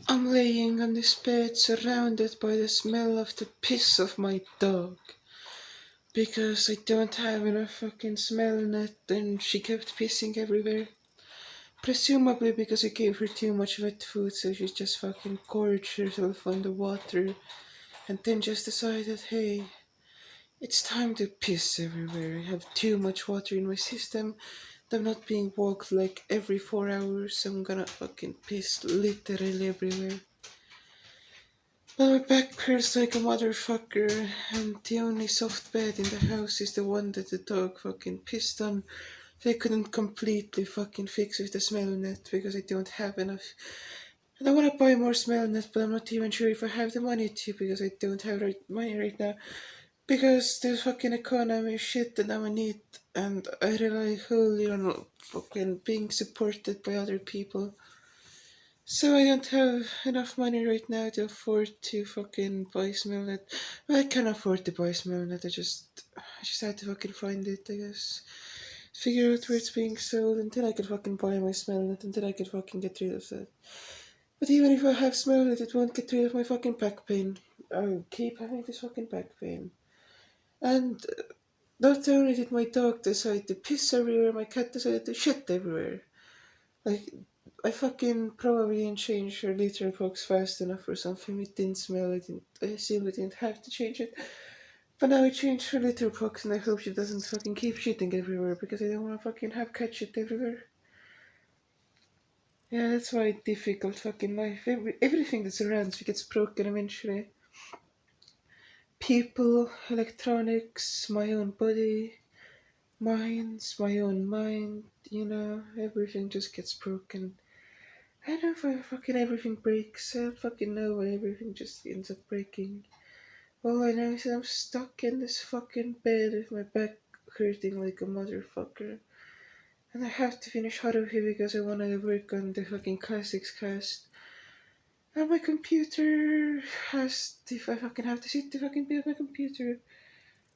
I'm laying on this bed surrounded by the smell of the piss of my dog. Because I don't have enough fucking smell net and she kept pissing everywhere. Presumably because I gave her too much wet food, so she just fucking gorged herself on the water and then just decided, hey, it's time to piss everywhere. I have too much water in my system. I'm not being walked like every 4 hours, so I'm gonna fucking piss literally everywhere. My back hurts like a motherfucker, and the only soft bed in the house is the one that the dog fucking pissed on. They couldn't completely fucking fix with the smell net because I don't have enough. And I want to buy more smell net, but I'm not even sure if I have the money to because I don't have money right now. Because there's fucking economy shit that I'm in need, and I rely wholly on fucking being supported by other people. So I don't have enough money right now to afford to fucking buy Smellnet. Well, I can afford to buy Smellnet. I just had to fucking find it. I guess figure out where it's being sold, and then I could fucking buy my Smellnet, and then I could fucking get rid of that. But even if I have Smellnet, it won't get rid of my fucking back pain. I'll keep having this fucking back pain. And not only did my dog decide to piss everywhere, my cat decided to shit everywhere. Like, I fucking probably didn't change her litter box fast enough or something. It didn't smell. I assume I didn't have to change it. But now I changed her litter box and I hope she doesn't fucking keep shitting everywhere because I don't want to fucking have cat shit everywhere. Yeah, that's why difficult fucking life. Everything that surrounds me gets broken eventually. People, electronics, my own body, minds, my own mind, everything just gets broken. I don't know if fucking everything breaks. I don't fucking know why everything just ends up breaking. All I know is that I'm stuck in this fucking bed with my back hurting like a motherfucker. And I have to finish Haruhi because I want to work on the fucking classics cast. And my computer if I fucking have to sit to fucking be on my computer.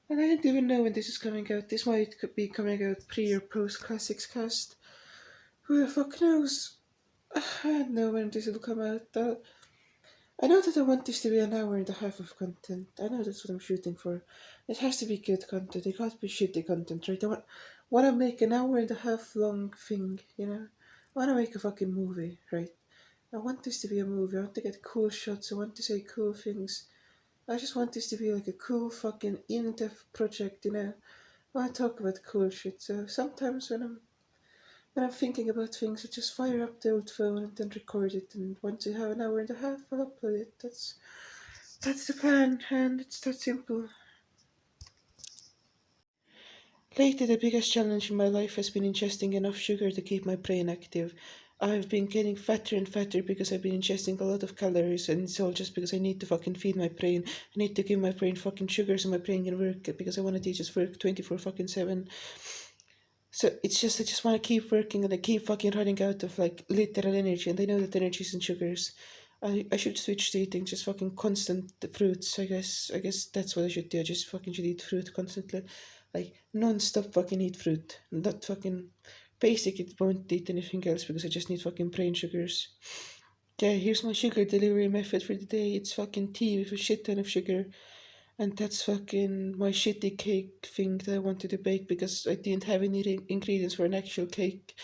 And I don't even know when this is coming out. This might be coming out pre or post classics cast. Who the fuck knows? I don't know when this will come out. I know that I want this to be an hour and a half of content. I know that's what I'm shooting for. It has to be good content. It can't be shitty content, right? Want to make an hour and a half long thing, I want to make a fucking movie, right? I want this to be a movie. I want to get cool shots. I want to say cool things. I just want this to be like a cool fucking in-depth project, I want to talk about cool shit. So sometimes when I'm thinking about things, I just fire up the old phone and then record it. And once I have an hour and a half, I'll upload it. That's the plan, and it's that simple. Lately, the biggest challenge in my life has been ingesting enough sugar to keep my brain active. I've been getting fatter and fatter because I've been ingesting a lot of calories, and it's all just because I need to fucking feed my brain. I need to give my brain fucking sugar so my brain can work because I want to just work 24 fucking 7. So it's just, I just want to keep working and I keep fucking running out of like literal energy, and I know that energy is in sugars. I should switch to eating just fucking constant fruits. I guess that's what I should do. I just fucking should eat fruit constantly, like non-stop fucking eat fruit. Not fucking basically won't eat anything else because I just need fucking brain sugars. Yeah, here's my sugar delivery method for the day. It's fucking tea with a shit ton of sugar. And that's fucking my shitty cake thing that I wanted to bake because I didn't have any ingredients for an actual cake.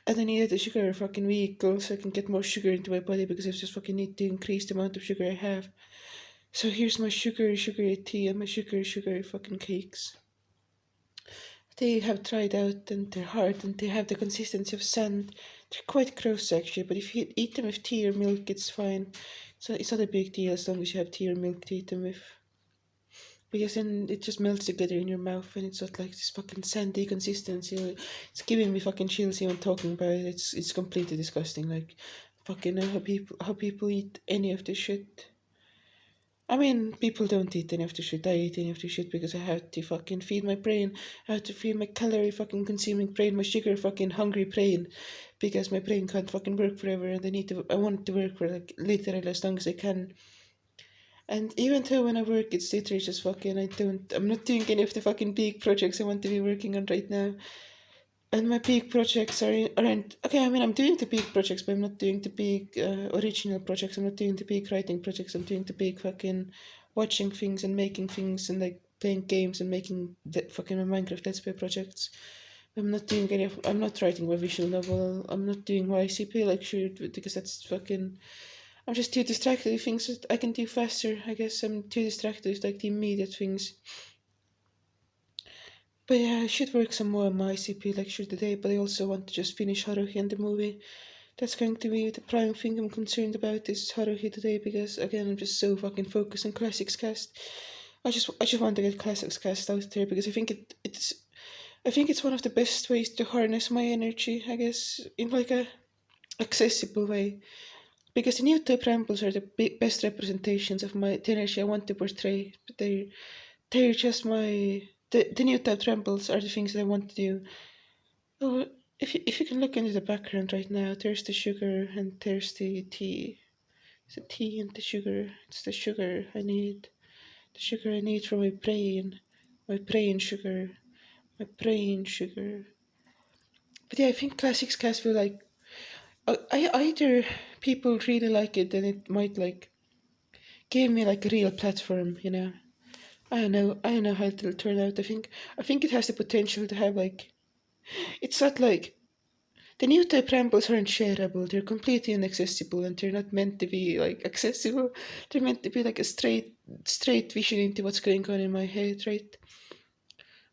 And I needed a sugar fucking vehicle so I can get more sugar into my body because I just fucking need to increase the amount of sugar I have. So here's my sugary tea and my sugary fucking cakes. They have dried out and they're hard and they have the consistency of sand. They're quite gross actually, but if you eat them with tea or milk, it's fine. So it's not a big deal as long as you have tea or milk to eat them with. Because then it just melts together in your mouth and it's not like this fucking sandy consistency. It's giving me fucking chills even talking about it. It's completely disgusting. Like, fucking how people eat any of this shit. I mean, people don't eat any of the shit. I eat any of the shit because I have to fucking feed my brain. I have to feed my calorie fucking consuming brain, my sugar fucking hungry brain, because my brain can't fucking work forever, and I want it to work for like literally as long as I can. And even though when I work, it's literally just fucking, I'm not doing any of the fucking big projects I want to be working on right now. And my big projects aren't okay. I mean, I'm doing the big projects, but I'm not doing the big original projects. I'm not doing the big writing projects. I'm doing the big fucking watching things and making things and like playing games and making the fucking Minecraft Let's Play projects. I'm not doing any of. I'm not writing my visual novel. I'm not doing my ICP lecture because that's fucking. I'm just too distracted with things that I can do faster. I guess I'm too distracted with like the immediate things. But yeah, I should work some more on my ICP lecture today, but I also want to just finish Haruhi and the movie. That's going to be the prime thing I'm concerned about is Haruhi today because again I'm just so fucking focused on Classics Cast. I just want to get Classics Cast out there because I think it's one of the best ways to harness my energy, I guess, in like a accessible way. Because the Newtype rambles are the best representations of the energy I want to portray. But they're just the Newtype rambles are the things that I want to do. Oh, if you can look into the background right now, there's the sugar and there's the tea. It's the tea and the sugar. It's the sugar I need. The sugar I need for my brain. My brain sugar. My brain sugar. But yeah, I think Classics Cast will like. I either people really like it, then it might like give me like a real platform, you know. I don't know how it'll turn out. I think it has the potential to have like. It's not like the new type rambles aren't shareable. They're completely inaccessible, and they're not meant to be like accessible. They're meant to be like a straight vision into what's going on in my head, right?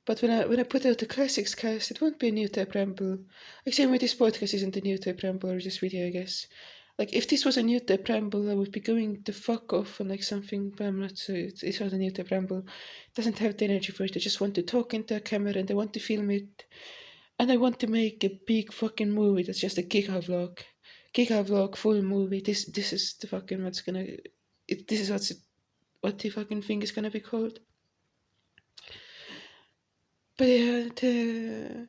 But when I put out the classics cast, it won't be a new type ramble. Like same way this podcast isn't a new type ramble or this video, I guess. Like if this was a new type ramble, I would be going the fuck off on like something, but I'm not. So it's not a new type ramble. It doesn't have the energy for it. I just want to talk into a camera and I want to film it. And I want to make a big fucking movie that's just a Gigavlog. Gigavlog full movie. This is the fucking what's gonna this is what the fucking thing is gonna be called. But yeah,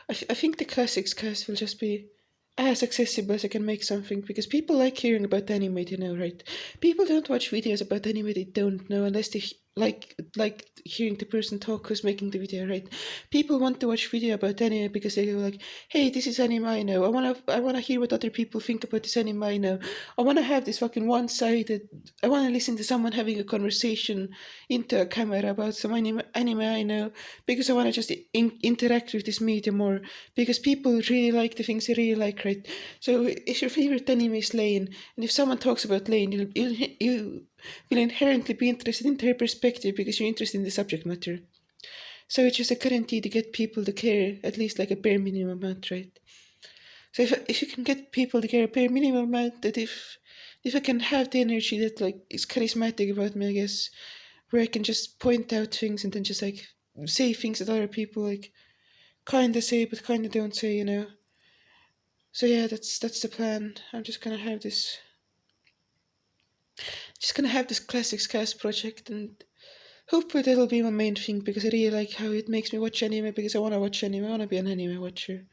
I think the classics cast will just be as accessible as I can make something because people like hearing about anime, you know, right? People don't watch videos about anime they don't know unless they like hearing the person talk who's making the video, right? People want to watch video about anime because they go like, "Hey, this is anime I know. I wanna hear what other people think about this anime I know. I wanna have this fucking one-sided. I wanna listen to someone having a conversation into a camera about some anime I know." Because I want to just interact with this media more because people really like the things they really like, right? So if your favorite anime is Lane, and if someone talks about Lane, you will inherently be interested in their perspective because you're interested in the subject matter. So it's just a guarantee to get people to care at least like a bare minimum amount, right? So if you can get people to care a bare minimum amount, that if I can have the energy that like is charismatic about me, I guess, where I can just point out things and then just like say things that other people like kinda say but kinda don't say, you know. So yeah, that's the plan. I'm just gonna have this classics cast project and hopefully that'll be my main thing because I really like how it makes me watch anime because I wanna watch anime, I wanna be an anime watcher.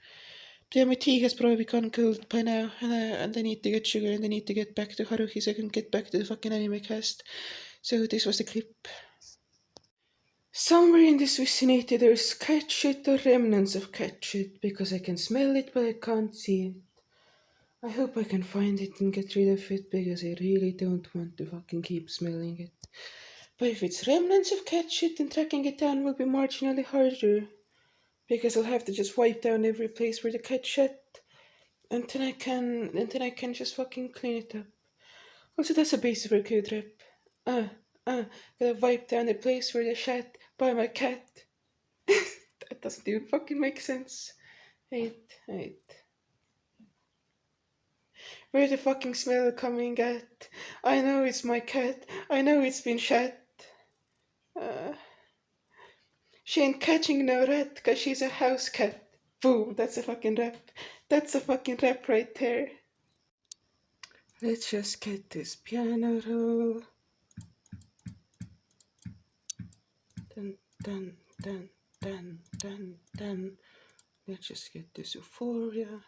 But yeah, my tea has probably gone cold by now and I need to get sugar and I need to get back to Haruhi so I can get back to the fucking anime cast. So this was the clip. Somewhere in this vicinity there's cat shit or remnants of cat shit because I can smell it but I can't see it. I hope I can find it and get rid of it because I really don't want to fucking keep smelling it. But if it's remnants of cat shit, then tracking it down will be marginally harder. Because I'll have to just wipe down every place where the cat shit. And then I can just fucking clean it up. Also that's a base for a good rep. Uh, gotta wipe down the place where the shat by my cat. That doesn't even fucking make sense. Wait. Where the fucking smell coming at? I know it's my cat. I know it's been shat. Uh, she ain't catching no rat 'cause she's a house cat. Boom, that's a fucking rap. That's a fucking rap right there. Let's just get this piano roll. Dun, dun, dun, dun, dun, dun. Let's just get this euphoria.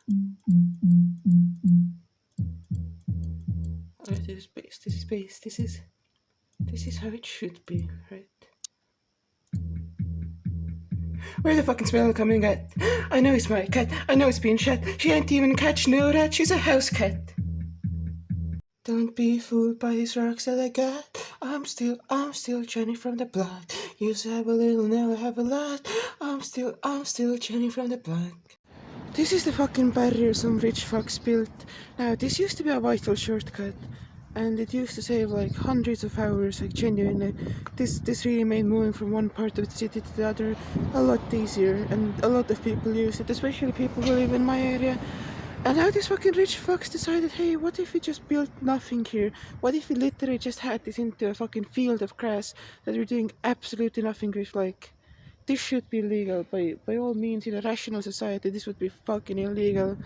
Oh, this is bass, this is bass, this is how it should be, right? Where the fucking smell coming at? I know it's my cat. I know it's being shot. She ain't even catch no rat. She's a house cat. Don't be fooled by these rocks that I got. I'm still Jenny from the block. Used to have a little, now I have a lot. I'm still Jenny from the block. This is the fucking barrier some rich fucks built. Now, this used to be a vital shortcut, and it used to save like hundreds of hours, like genuinely. This really made moving from one part of the city to the other a lot easier, and a lot of people use it, especially people who live in my area. And now these fucking rich fucks decided, hey, what if we just built nothing here? What if we literally just had this into a fucking field of grass that we're doing absolutely nothing with? Like, this should be illegal by all means. In a rational society, this would be fucking illegal.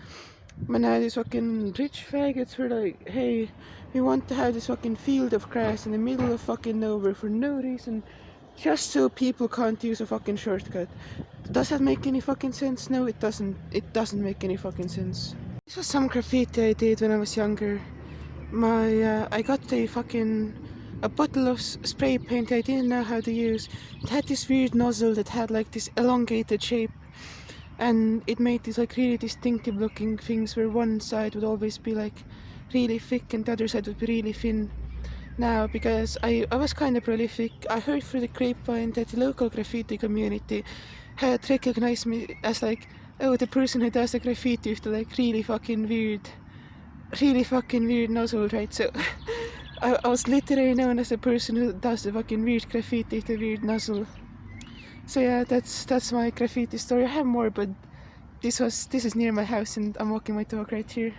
But now these fucking rich faggots were like, hey, we want to have this fucking field of grass in the middle of fucking nowhere for no reason, just so people can't use a fucking shortcut. Does that make any fucking sense? No, it doesn't. It doesn't make any fucking sense. This was some graffiti I did when I was younger. I got a bottle of spray paint I didn't know how to use. It had this weird nozzle that had like this elongated shape, and it made these like really distinctive looking things where one side would always be like really thick and the other side would be really thin. Now, because I was kind of prolific, I heard through the grapevine that the local graffiti community had recognized me as like, oh, the person who does the graffiti with the like really fucking weird nozzle, right? So I was literally known as the person who does the fucking weird graffiti with the weird nozzle. So yeah, that's my graffiti story. I have more, but this is near my house and I'm walking my dog right here.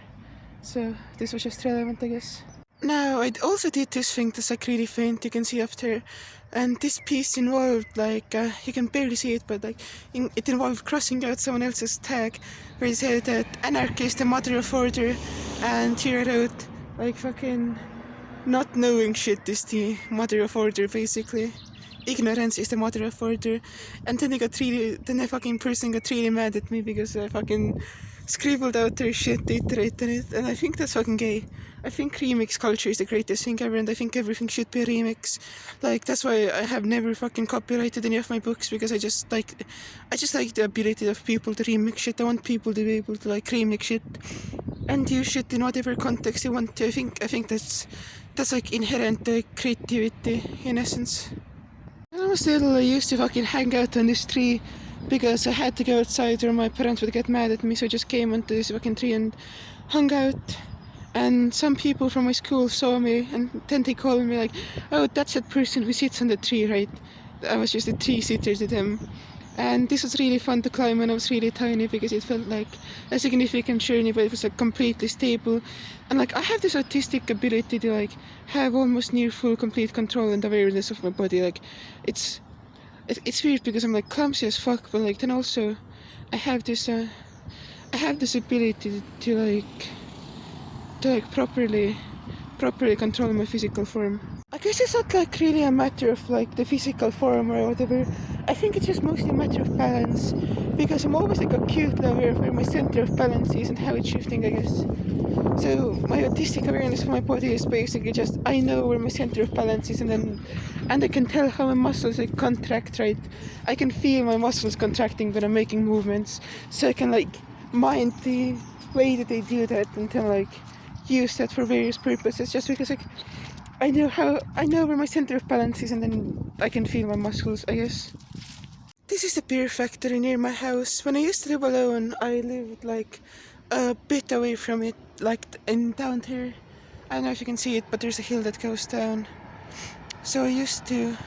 So this was just relevant, I guess. Now, I also did this thing that's like really faint, you can see up there, and this piece involved like, you can barely see it, but like, it involved crossing out someone else's tag, where it said that anarchy is the mother of order, and here I wrote, like, fucking, not knowing shit is the mother of order, basically. Ignorance is the mother of order. And then the fucking person got really mad at me because I fucking scribbled out their shit, iterated it, and I think that's fucking gay. I think remix culture is the greatest thing ever, and I think everything should be a remix. Like, that's why I have never fucking copyrighted any of my books, because I just like the ability of people to remix shit. I want people to be able to like remix shit and use shit in whatever context they want to. I think that's like inherent creativity in essence. When I was little, I used to fucking hang out on this tree because I had to go outside or my parents would get mad at me, so I just came onto this fucking tree and hung out. And some people from my school saw me, and then they called me like, oh, that's that person who sits on the tree, right? I was just a tree sitter to them. And this was really fun to climb when I was really tiny, because it felt like a significant journey, but it was like completely stable. And like, I have this autistic ability to like have almost near full complete control and awareness of my body. Like, it's weird because I'm like clumsy as fuck, but like then also I have this ability to properly control my physical form. I guess it's not like really a matter of like the physical form or whatever. I think it's just mostly a matter of balance, because I'm always like acutely aware of where my center of balance is and how it's shifting, I guess. So my autistic awareness of my body is basically just, I know where my center of balance is, and I can tell how my muscles like contract, right? I can feel my muscles contracting when I'm making movements, so I can like mind the way that they do that and then like use that for various purposes, just because like I know where my center of balance is, and then I can feel my muscles, I guess. This is the beer factory near my house. When I used to live alone, I lived like a bit away from it, like down here. I don't know if you can see it, but there's a hill that goes down. So I used to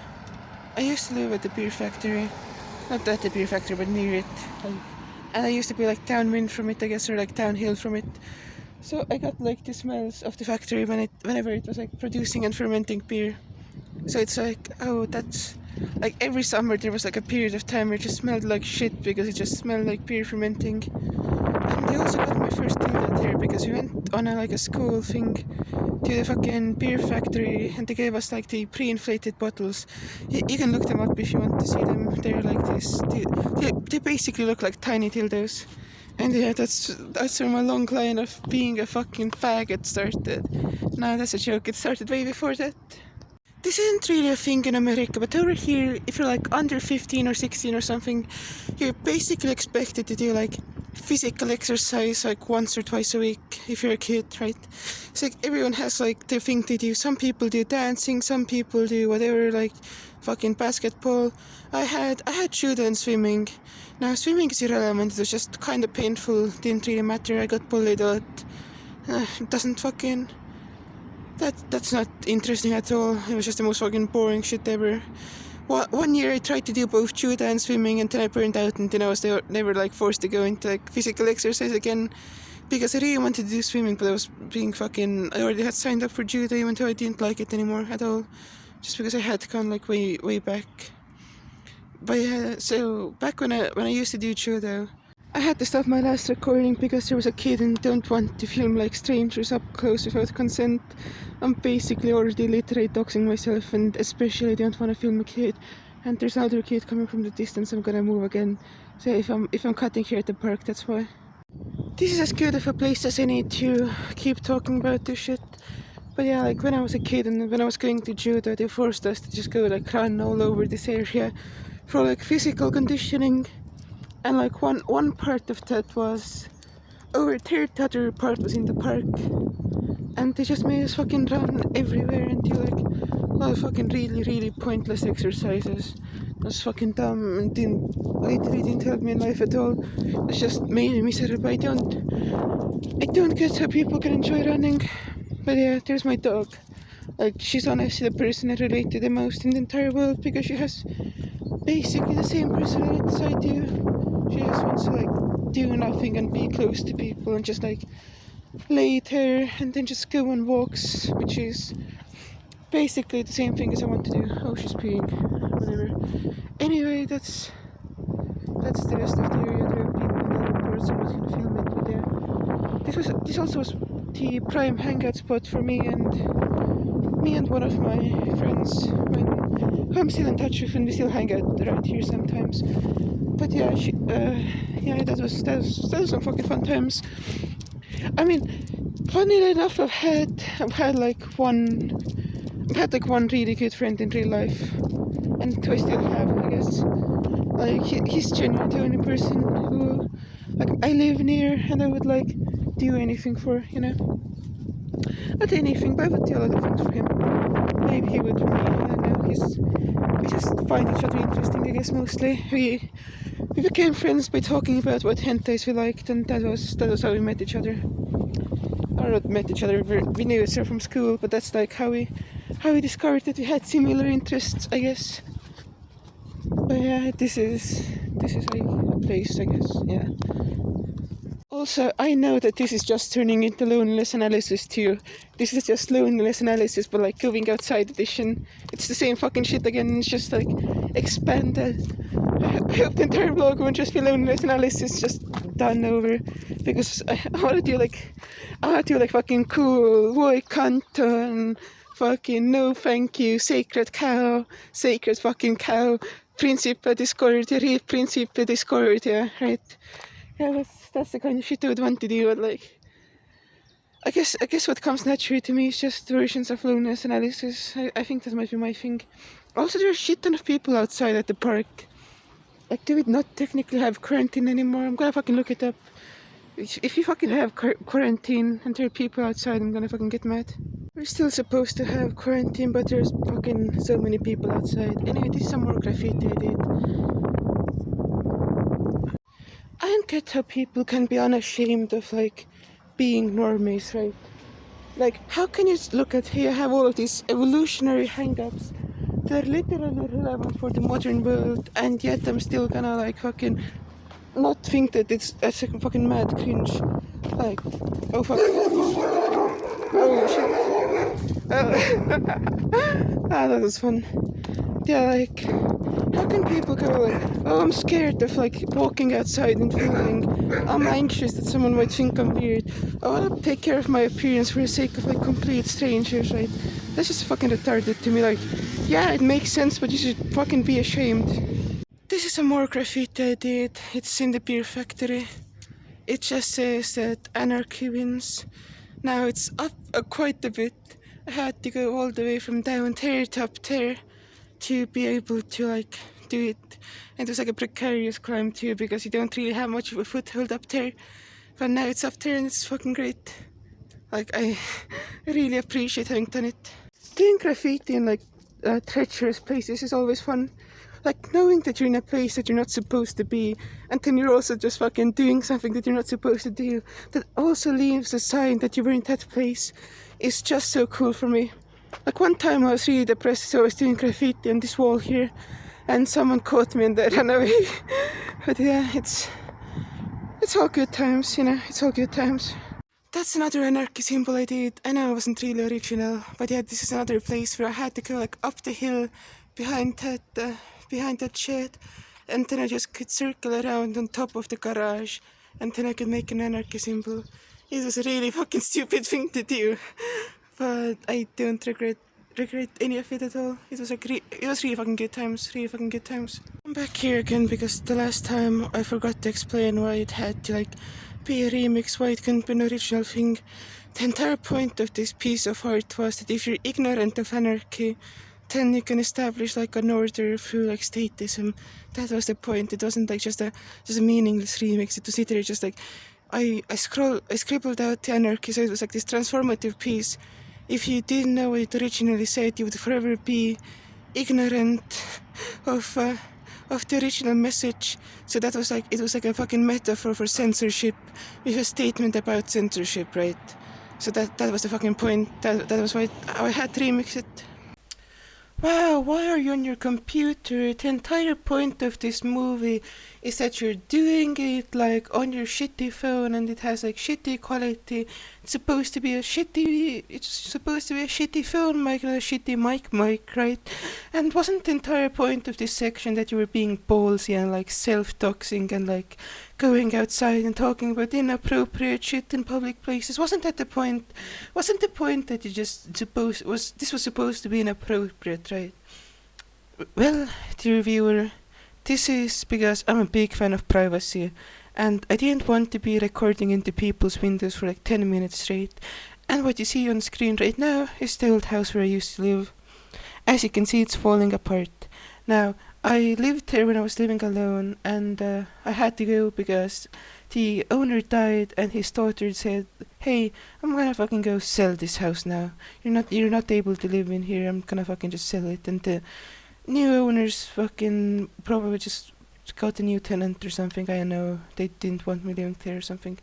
live at the beer factory. Not at the beer factory, but near it. And I used to be like downwind from it, I guess, or like downhill from it. So I got like the smells of the factory whenever it was like producing and fermenting beer. So it's like, oh, that's like every summer there was like a period of time where it just smelled like shit, because it just smelled like beer fermenting. And I also got my first dildo there because we went on a school thing to the fucking beer factory, and they gave us like the pre-inflated bottles. You can look them up if you want to see them. They're like this. They basically look like tiny dildos. And yeah, that's where my long line of being a fucking faggot started. No, that's a joke. It started way before that. this isn't really a thing in America, but over here, if you're like under 15 or 16 or something, you're basically expected to do like physical exercise like once or twice a week if you're a kid, right? It's like everyone has like their thing to do. Some people do dancing, some people do whatever, like fucking basketball. I had judo and swimming. Now swimming is irrelevant, it was just kind of painful, didn't really matter, I got bullied a lot. It doesn't fucking... That's not interesting at all. It was just the most fucking boring shit ever. One year I tried to do both judo and swimming, and then I burned out, and then I was never like forced to go into like physical exercise again, because I really wanted to do swimming, but I was being fucking... I already had signed up for judo, even though I didn't like it anymore at all, just because I had gone like way back. But yeah, so back when I used to do judo, I had to stop my last recording because there was a kid and don't want to film like strangers up close without consent. I'm basically already literally doxing myself, and especially don't want to film a kid. And there's another kid coming from the distance, I'm gonna move again. So if I'm cutting here at the park, that's why. This is as good of a place as any to keep talking about this shit. But yeah, like when I was a kid and when I was going to judo, they forced us to just go like run all over this area for like physical conditioning. And like one part of that was over there, the other part was in the park, and they just made us fucking run everywhere and do like a lot of fucking really pointless exercises. It was fucking dumb and literally didn't help me in life at all. It just made me miserable. I don't get how people can enjoy running. But yeah, there's my dog. Like, she's honestly the person I relate to the most in the entire world, because she has basically the same personality as I do. She just wants to like do nothing and be close to people and just like lay there and then just go on walks, which is basically the same thing as I want to do. Oh, she's peeing. Whatever. Anyway, that's the rest of the area. There are people in the other parts. I'm not gonna film it, but yeah. This also was the prime hangout spot for me and one of my friends, who I'm still in touch with, and we still hang out right here sometimes. But yeah, that was some fucking fun times. I mean, funnily enough, I've had like one really good friend in real life, and I still have, I guess. Like he's genuinely the only person who like I live near, and I would like do anything for, you know. Not anything, but I would do a lot of things for him. Maybe he would for me. I don't know. We just find each other interesting, I guess, mostly. We became friends by talking about what hentais we liked, and that was how we met each other. Or not met each other, we knew each other from school, but that's like how we discovered that we had similar interests, I guess. But yeah, this is like a place, I guess, yeah. Also, I know that this is just turning into loneliness analysis too. This is just loneliness analysis, but like going outside edition. It's the same fucking shit again, it's just like expanded. I hope the entire vlog won't just be loneliness analysis, just done over. Because I wanna do like fucking cool, boy canton, fucking no thank you, sacred fucking cow, principe discordia, real principe discordia, right? Yeah, that's the kind of shit I would want to do, but like, I guess what comes naturally to me is just versions of loneliness analysis. I think that might be my thing. Also, there's a shit ton of people outside at the park. Like, do we not technically have quarantine anymore? I'm gonna fucking look it up. If you fucking have quarantine and there are people outside, I'm gonna fucking get mad. We're still supposed to have quarantine, but there's fucking so many people outside. Anyway, this is some more graffiti I did. I don't get how people can be unashamed of like being normies, right? Like, how can you look at here, have all of these evolutionary hang-ups that are literally relevant for the modern world, and yet I'm still gonna like fucking not think that it's a fucking mad cringe. Like, oh fuck. Oh shit. Ah, that was fun. Yeah, like, how can people go like, oh, I'm scared of like walking outside and filming. I'm anxious that someone might think I'm weird. I wanna take care of my appearance for the sake of like complete strangers, right? That's just fucking retarded to me. Like, yeah, it makes sense, but you should fucking be ashamed. This is some more graffiti I did. It's in the beer factory. It just says that anarchy wins. Now it's up quite a bit. I had to go all the way from down there to up there to be able to like do it. And it was like a precarious climb too, because you don't really have much of a foothold up there. But now it's up there and it's fucking great. Like I really appreciate having done it. Doing graffiti in like treacherous places is always fun. Like knowing that you're in a place that you're not supposed to be, and then you're also just fucking doing something that you're not supposed to do, that also leaves a sign that you were in that place, is just so cool for me. Like one time I was really depressed, so I was doing graffiti on this wall here, and someone caught me and they ran away. But yeah, it's all good times, you know, it's all good times. That's another anarchy symbol I did. I know it wasn't really original, but yeah, this is another place where I had to go like up the hill behind that shed, and then I just could circle around on top of the garage, and then I could make an anarchy symbol. It was a really fucking stupid thing to do, but I don't regret any of it at all. It was like it was really fucking good times, really fucking good times. I'm back here again because the last time I forgot to explain why it had to like be a remix, why it couldn't be an original thing. The entire point of this piece of art was that if you're ignorant of anarchy, then you can establish like an order through like statism. That was the point. It wasn't like just a meaningless remix. It was literally just like I scribbled out the anarchy, so it was like this transformative piece. If you didn't know what it originally said, you would forever be ignorant of the original message. So that was like, it was like a fucking metaphor for censorship with a statement about censorship, right? So that was the fucking point. That was why I had to remix it. Wow, why are you on your computer? The entire point of this movie is that you're doing it like on your shitty phone and it has like shitty quality. It's supposed to be a shitty phone mic, not a shitty mic, right? And wasn't the entire point of this section that you were being ballsy and like self-doxing and like going outside and talking about inappropriate shit in public places? Wasn't that the point? Wasn't the point that you just this was supposed to be inappropriate, right? Well, dear viewer, this is because I'm a big fan of privacy, and I didn't want to be recording into people's windows for like 10 minutes straight. And what you see on screen right now is the old house where I used to live. As you can see, it's falling apart. Now, I lived there when I was living alone, and I had to go because the owner died, and his daughter said, "Hey, I'm gonna fucking go sell this house now. You're not able to live in here. I'm gonna fucking just sell it." And the new owners fucking probably just got a new tenant or something. I don't know. They didn't want me living there or something.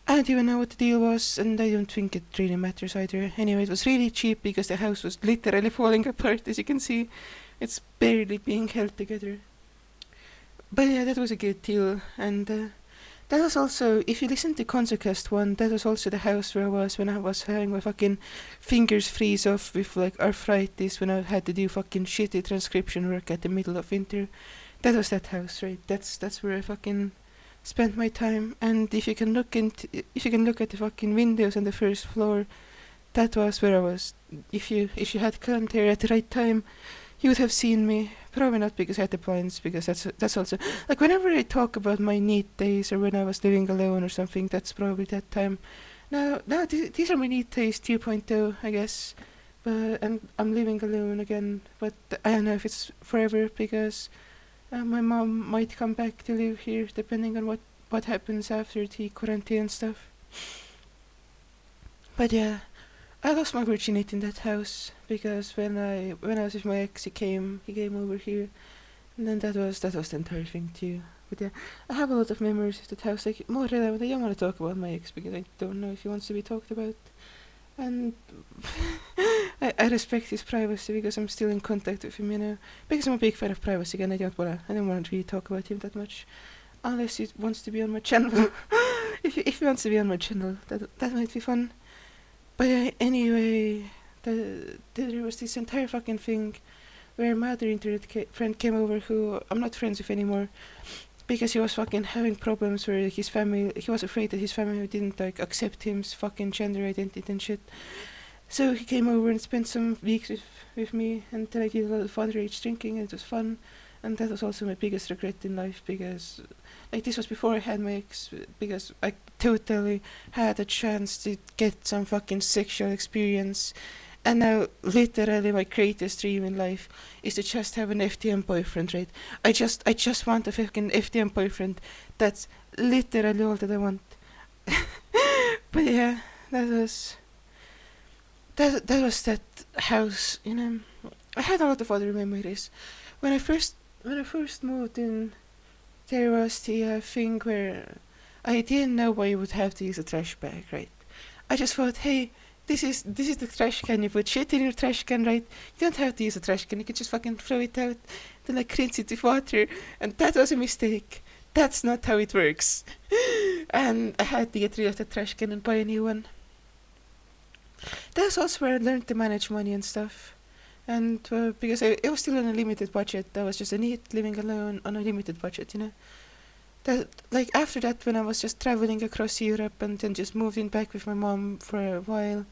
I don't even know what the deal was, and I don't think it really matters either. Anyway, it was really cheap because the house was literally falling apart, as you can see. It's barely being held together. But yeah, that was a good deal, and that was also, if you listen to Consocast 1, that was also the house where I was when I was having my fucking fingers freeze off with like arthritis, when I had to do fucking shitty transcription work at the middle of winter. That was that house, right? That's where I fucking spent my time. And if you can look at the fucking windows on the first floor, that was where I was. If you had come there at the right time, you would have seen me. Probably not because I had the blinds, because that's also like whenever I talk about my neat days or when I was living alone or something, that's probably that time. Now these are my neat days 2.0, I guess. And I'm living alone again, but I don't know if it's forever because my mom might come back to live here depending on what happens after the quarantine stuff. But yeah, I lost my virginity in that house because when I was with my ex, he came over here, and then that was the entire thing too. But yeah, I have a lot of memories of that house. Like more relevant, I don't want to talk about my ex because I don't know if he wants to be talked about, and I respect his privacy because I'm still in contact with him, you know. Because I'm a big fan of privacy, again, I don't wanna really talk about him that much, unless he wants to be on my channel. if he wants to be on my channel, that might be fun. But anyway, there was this entire fucking thing where my other internet friend came over, who I'm not friends with anymore, because he was fucking having problems where his family, he was afraid that his family didn't like accept his fucking gender identity and shit. So he came over and spent some weeks with me, and then I did a lot of underage drinking, and it was fun. And that was also my biggest regret in life, because like this was before I had my ex, because I totally had a chance to get some fucking sexual experience, And now, literally, my greatest dream in life is to just have an FTM boyfriend, right? I just want a fucking FTM boyfriend. That's literally all that I want. But yeah, that was that house. I had a lot of other memories. When I first moved in, there was the thing where I didn't know why you would have to use a trash bag, right? I just thought, hey, this is the trash can. You put shit in your trash can, right? You don't have to use a trash can. You can just fucking throw it out, then like rinse it with water. And that was a mistake. That's not how it works. And I had to get rid of the trash can and buy a new one. That's also where I learned to manage money and stuff. And because I was still on a limited budget, I was just a neat living alone on a limited budget. That, like, after that, when I was just traveling across Europe and then just moved in back with my mom for a while,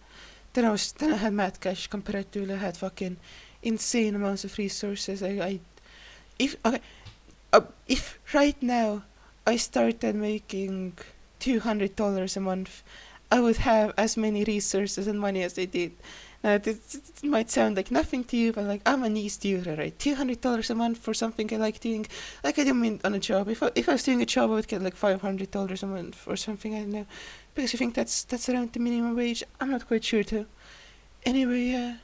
then I had mad cash comparatively. I had fucking insane amounts of resources. If okay, if right now I started making $200 a month, I would have as many resources and money as I did. Now, this might sound like nothing to you, but like, I'm a niche user, right? $200 a month for something I like doing. Like, I don't mean on a job. If I was doing a job, I would get like $500 a month or something. I don't know, because I think that's around the minimum wage. I'm not quite sure though. Anyway,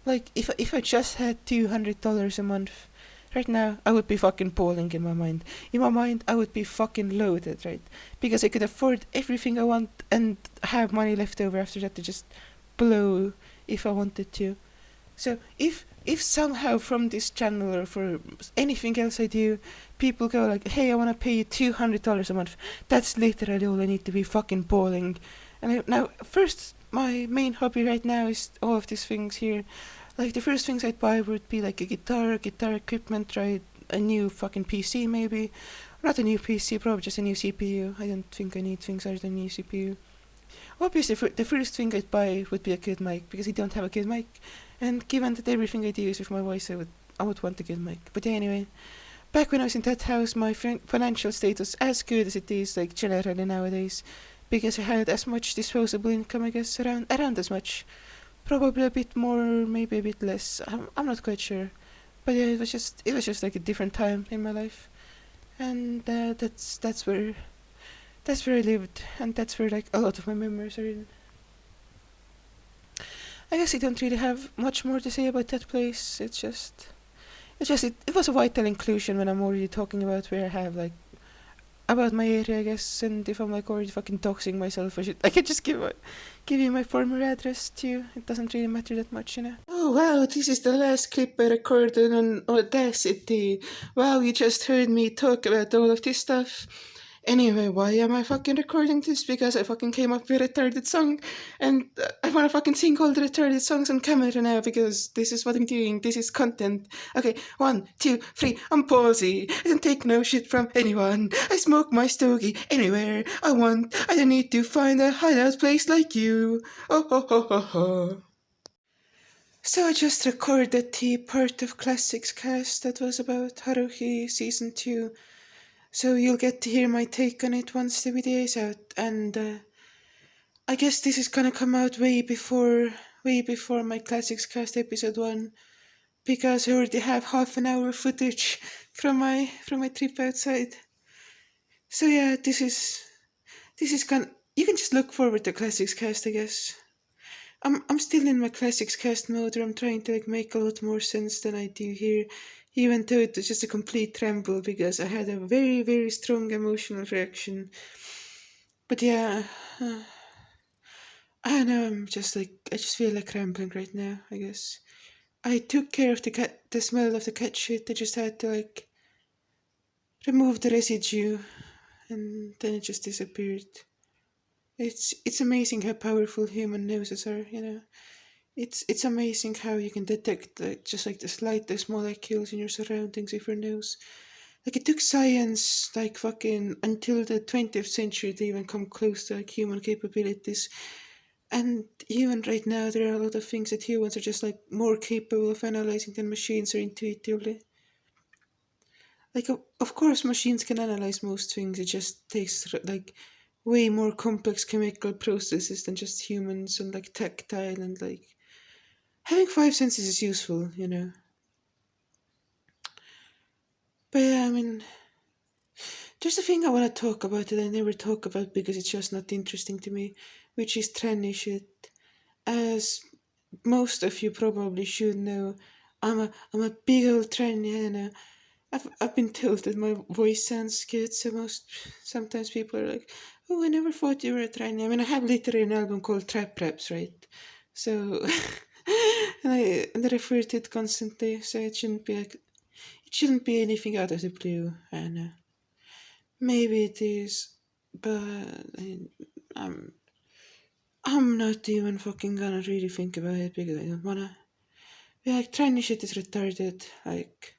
like, if I just had $200 a month, right now I would be fucking balling in my mind. In my mind, I would be fucking loaded, right? Because I could afford everything I want and have money left over after that to just blow if I wanted to. So if somehow from this channel or for anything else I do, people go like, hey, I want to pay you $200 a month, that's literally all I need to be fucking balling. And now, first, my main hobby right now is all of these things here. Like, the first things I'd buy would be like a guitar equipment, right? A new fucking PC, maybe. Not a new PC, probably just a new CPU. I don't think I need things other than a new CPU. Obviously, the first thing I'd buy would be a good mic, because I don't have a good mic. And given that everything I do is with my voice, I would want a good mic. But anyway, back when I was in that house, my financial state was as good as it is, like, generally nowadays. Because I had as much disposable income, I guess, around as much. Probably a bit more, maybe a bit less. I'm not quite sure. But yeah, it was just like a different time in my life. And that's where I lived, and that's where like a lot of my memories are in. I guess I don't really have much more to say about that place. It was a vital inclusion when I'm already talking about where I have like about my area, I guess. And if I'm like already fucking doxing myself, I could just give you my former address too. It doesn't really matter that much. Oh wow, this is the last clip I recorded on Audacity. Wow, you just heard me talk about all of this stuff. Anyway, why am I fucking recording this? Because I fucking came up with a retarded song, and I wanna fucking sing all the retarded songs on camera now because this is what I'm doing. This is content. Okay, 1, 2, 3. I'm ballsy. I don't take no shit from anyone. I smoke my stogie anywhere I want. I don't need to find a hideout place like you. Oh ho ho ho ho. So I just recorded the part of Classics cast that was about Haruhi season 2. So you'll get to hear my take on it once the video is out, and I guess this is gonna come out way before my Classics Cast episode 1, because I already have half an hour footage from my trip outside. So yeah, this is gonna, you can just look forward to Classics Cast, I guess. I'm still in my Classics Cast mode where I'm trying to like make a lot more sense than I do here, even though it was just a complete ramble because I had a very, very strong emotional reaction. But yeah, I know I just feel like rambling right now, I guess. I took care of the smell of the cat shit. I just had to like remove the residue, and then it just disappeared. It's amazing how powerful human noses are. It's amazing how you can detect just like the slightest molecules in your surroundings with your nose. Like, it took science like fucking until the 20th century to even come close to like human capabilities. And even right now, there are a lot of things that humans are just like more capable of analyzing than machines are intuitively. Like, of course, machines can analyze most things. It just takes like way more complex chemical processes than just humans, and like tactile and like having five senses is useful, But yeah, I mean, there's a thing I want to talk about that I never talk about because it's just not interesting to me, which is tranny shit. As most of you probably should know, I'm a big old tranny, and I've been told that my voice sounds good, so sometimes people are like, "Oh, I never thought you were a tranny." I mean, I have literally an album called Trap Raps, right? So, and I refer to it constantly, so it shouldn't be anything out of the blue, and maybe it is, but I'm I'm not even fucking gonna really think about it because I don't wanna. Yeah, like tranny shit is retarded. Like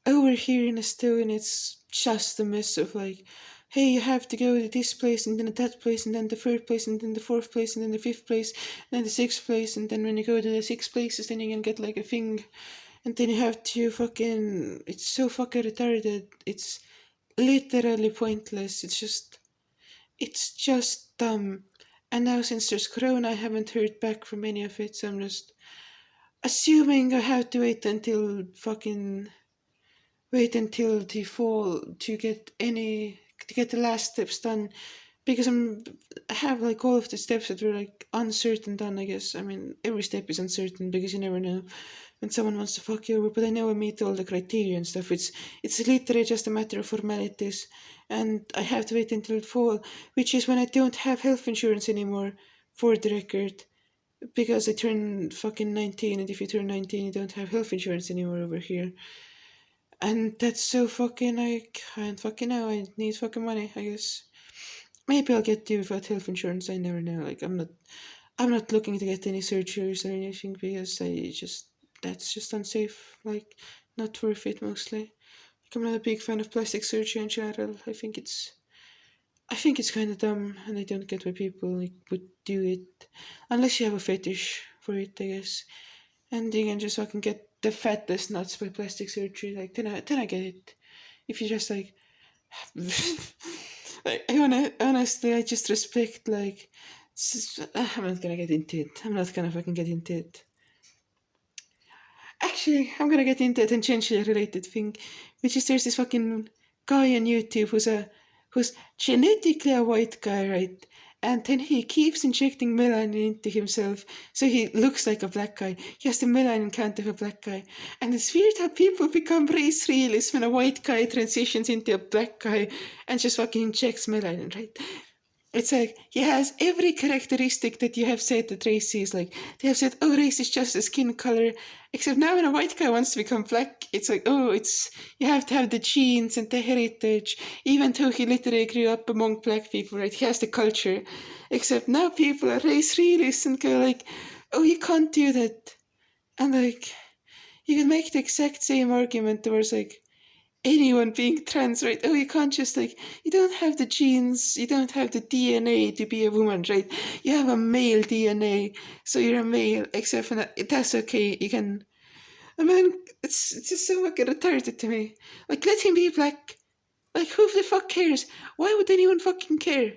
over here in Estonia, it's just a mess of like, hey, you have to go to this place and then that place and then the third place and then the fourth place and then the fifth place and then the sixth place and then when you go to the six places, then you can get like a thing, and then you have to fucking. It's so fucking retarded. It's literally pointless. It's just dumb. And now since there's Corona, I haven't heard back from any of it, so I'm just assuming I have to wait until the fall to get the last steps done because I have like all of the steps that were like uncertain done. I guess, I mean, every step is uncertain because you never know when someone wants to fuck you over, but I know I meet all the criteria and stuff. It's literally just a matter of formalities, and I have to wait until fall, which is when I don't have health insurance anymore, for the record, because I turned fucking 19, and if you turn 19, you don't have health insurance anymore over here. And that's so fucking, I can't fucking know. I need fucking money, I guess. Maybe I'll get to without health insurance. I never know. Like, I'm not looking to get any surgeries or anything because that's just unsafe. Like, not worth it mostly. Like, I'm not a big fan of plastic surgery in general. I think it's kind of dumb, and I don't get why people like would do it unless you have a fetish for it, I guess. And you can just fucking get the fattest nuts by plastic surgery. Like, then I get it. If you just like, like, honestly, I just respect like. I'm not gonna get into it. I'm not gonna fucking get into it. Actually, I'm gonna get into a tangentially related thing, which is there's this fucking guy on YouTube who's genetically a white guy, right? And then he keeps injecting melanin into himself, so he looks like a black guy. He has the melanin count of a black guy, and it's weird how people become race realists when a white guy transitions into a black guy and just fucking injects melanin, right? It's like he has every characteristic that you have said that race is. Like, they have said, oh, race is just a skin color. Except now when a white guy wants to become black, it's like, oh, it's you have to have the genes and the heritage. Even though he literally grew up among black people, right? He has the culture. Except now people are race realists and go like, oh, you can't do that. And like, you can make the exact same argument towards like anyone being trans, right? Oh, you can't just like, you don't have the genes, you don't have the DNA to be a woman, right? You have a male DNA, so you're a male, except for that, that's okay. You can, I mean, it's just so fucking retarded to me. Like, let him be black. Like, who the fuck cares? Why would anyone fucking care?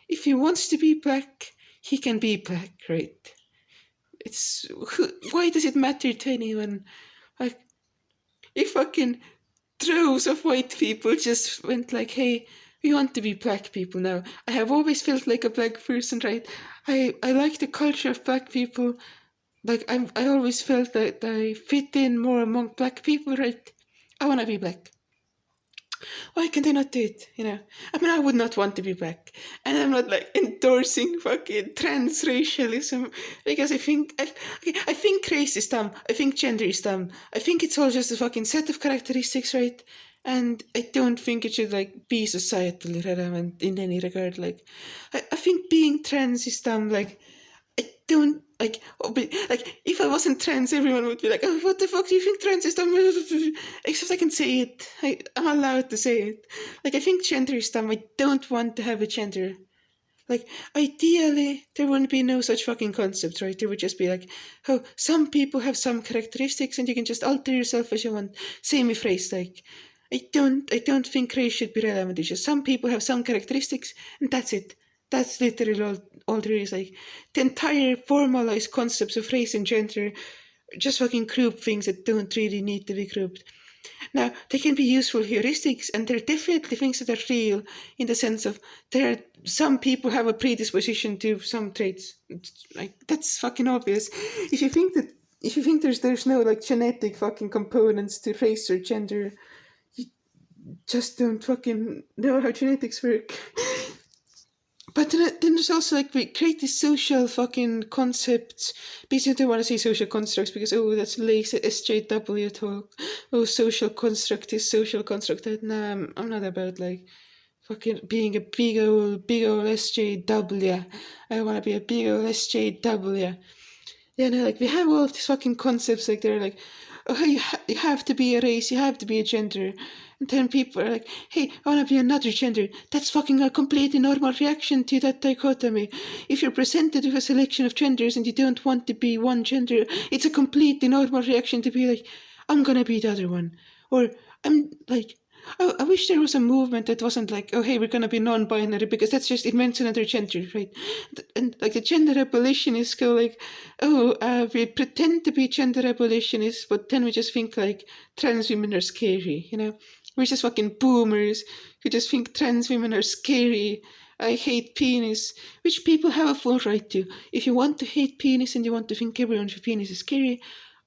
If he wants to be black, he can be black, right? Why does it matter to anyone? Like, if fucking droves of white people just went like, hey, we want to be black people now. I have always felt like a black person, right? I like the culture of black people. Like, I always felt that I fit in more among black people, right? I want to be black. Why can they not do it? I mean, I would not want to be black, and I'm not like endorsing fucking trans racialism because I think race is dumb. I think gender is dumb. I think it's all just a fucking set of characteristics, right? And I don't think it should like be societally relevant in any regard. Like, I think being trans is dumb. Like, I don't like, but like, if I wasn't trans, everyone would be like, "Oh, what the fuck do you think trans is dumb?" Except I can say it. I'm allowed to say it. Like, I think gender is dumb. I don't want to have a gender. Like, ideally, there wouldn't be no such fucking concept, right? There would just be like, oh, some people have some characteristics, and you can just alter yourself as you want. Same with race. Like, I don't think race should be relevant. It's just some people have some characteristics, and that's it. That's literally all there is. Like, the entire formalized concepts of race and gender just fucking group things that don't really need to be grouped. Now, they can be useful heuristics, and they're definitely things that are real in the sense of some people have a predisposition to some traits. Like, that's fucking obvious. If you think that if you think there's no like genetic fucking components to race or gender, you just don't fucking know how genetics work. But then there's also like we create these social fucking concepts. Basically, I don't want to say social constructs because that's lazy SJW talk. Social construct is social construct. Nah, I'm not about like fucking being a big old SJW. I want to be a big old SJW. Yeah, no, like we have all of these fucking concepts. Like they're like, oh, you have to be a race, you have to be a gender. And then people are like, hey, I want to be another gender. That's fucking a completely normal reaction to that dichotomy. If you're presented with a selection of genders and you don't want to be one gender, it's a completely normal reaction to be like, I'm gonna be the other one. Or I'm like, I wish there was a movement that wasn't like, oh, hey, we're gonna be non-binary because that's just, it means another gender, right? And like the gender abolitionists go like, we pretend to be gender abolitionists, but then we just think like trans women are scary, you know? We're just fucking boomers who just think trans women are scary. I hate penis, which people have a full right to. If you want to hate penis and you want to think everyone's penis is scary,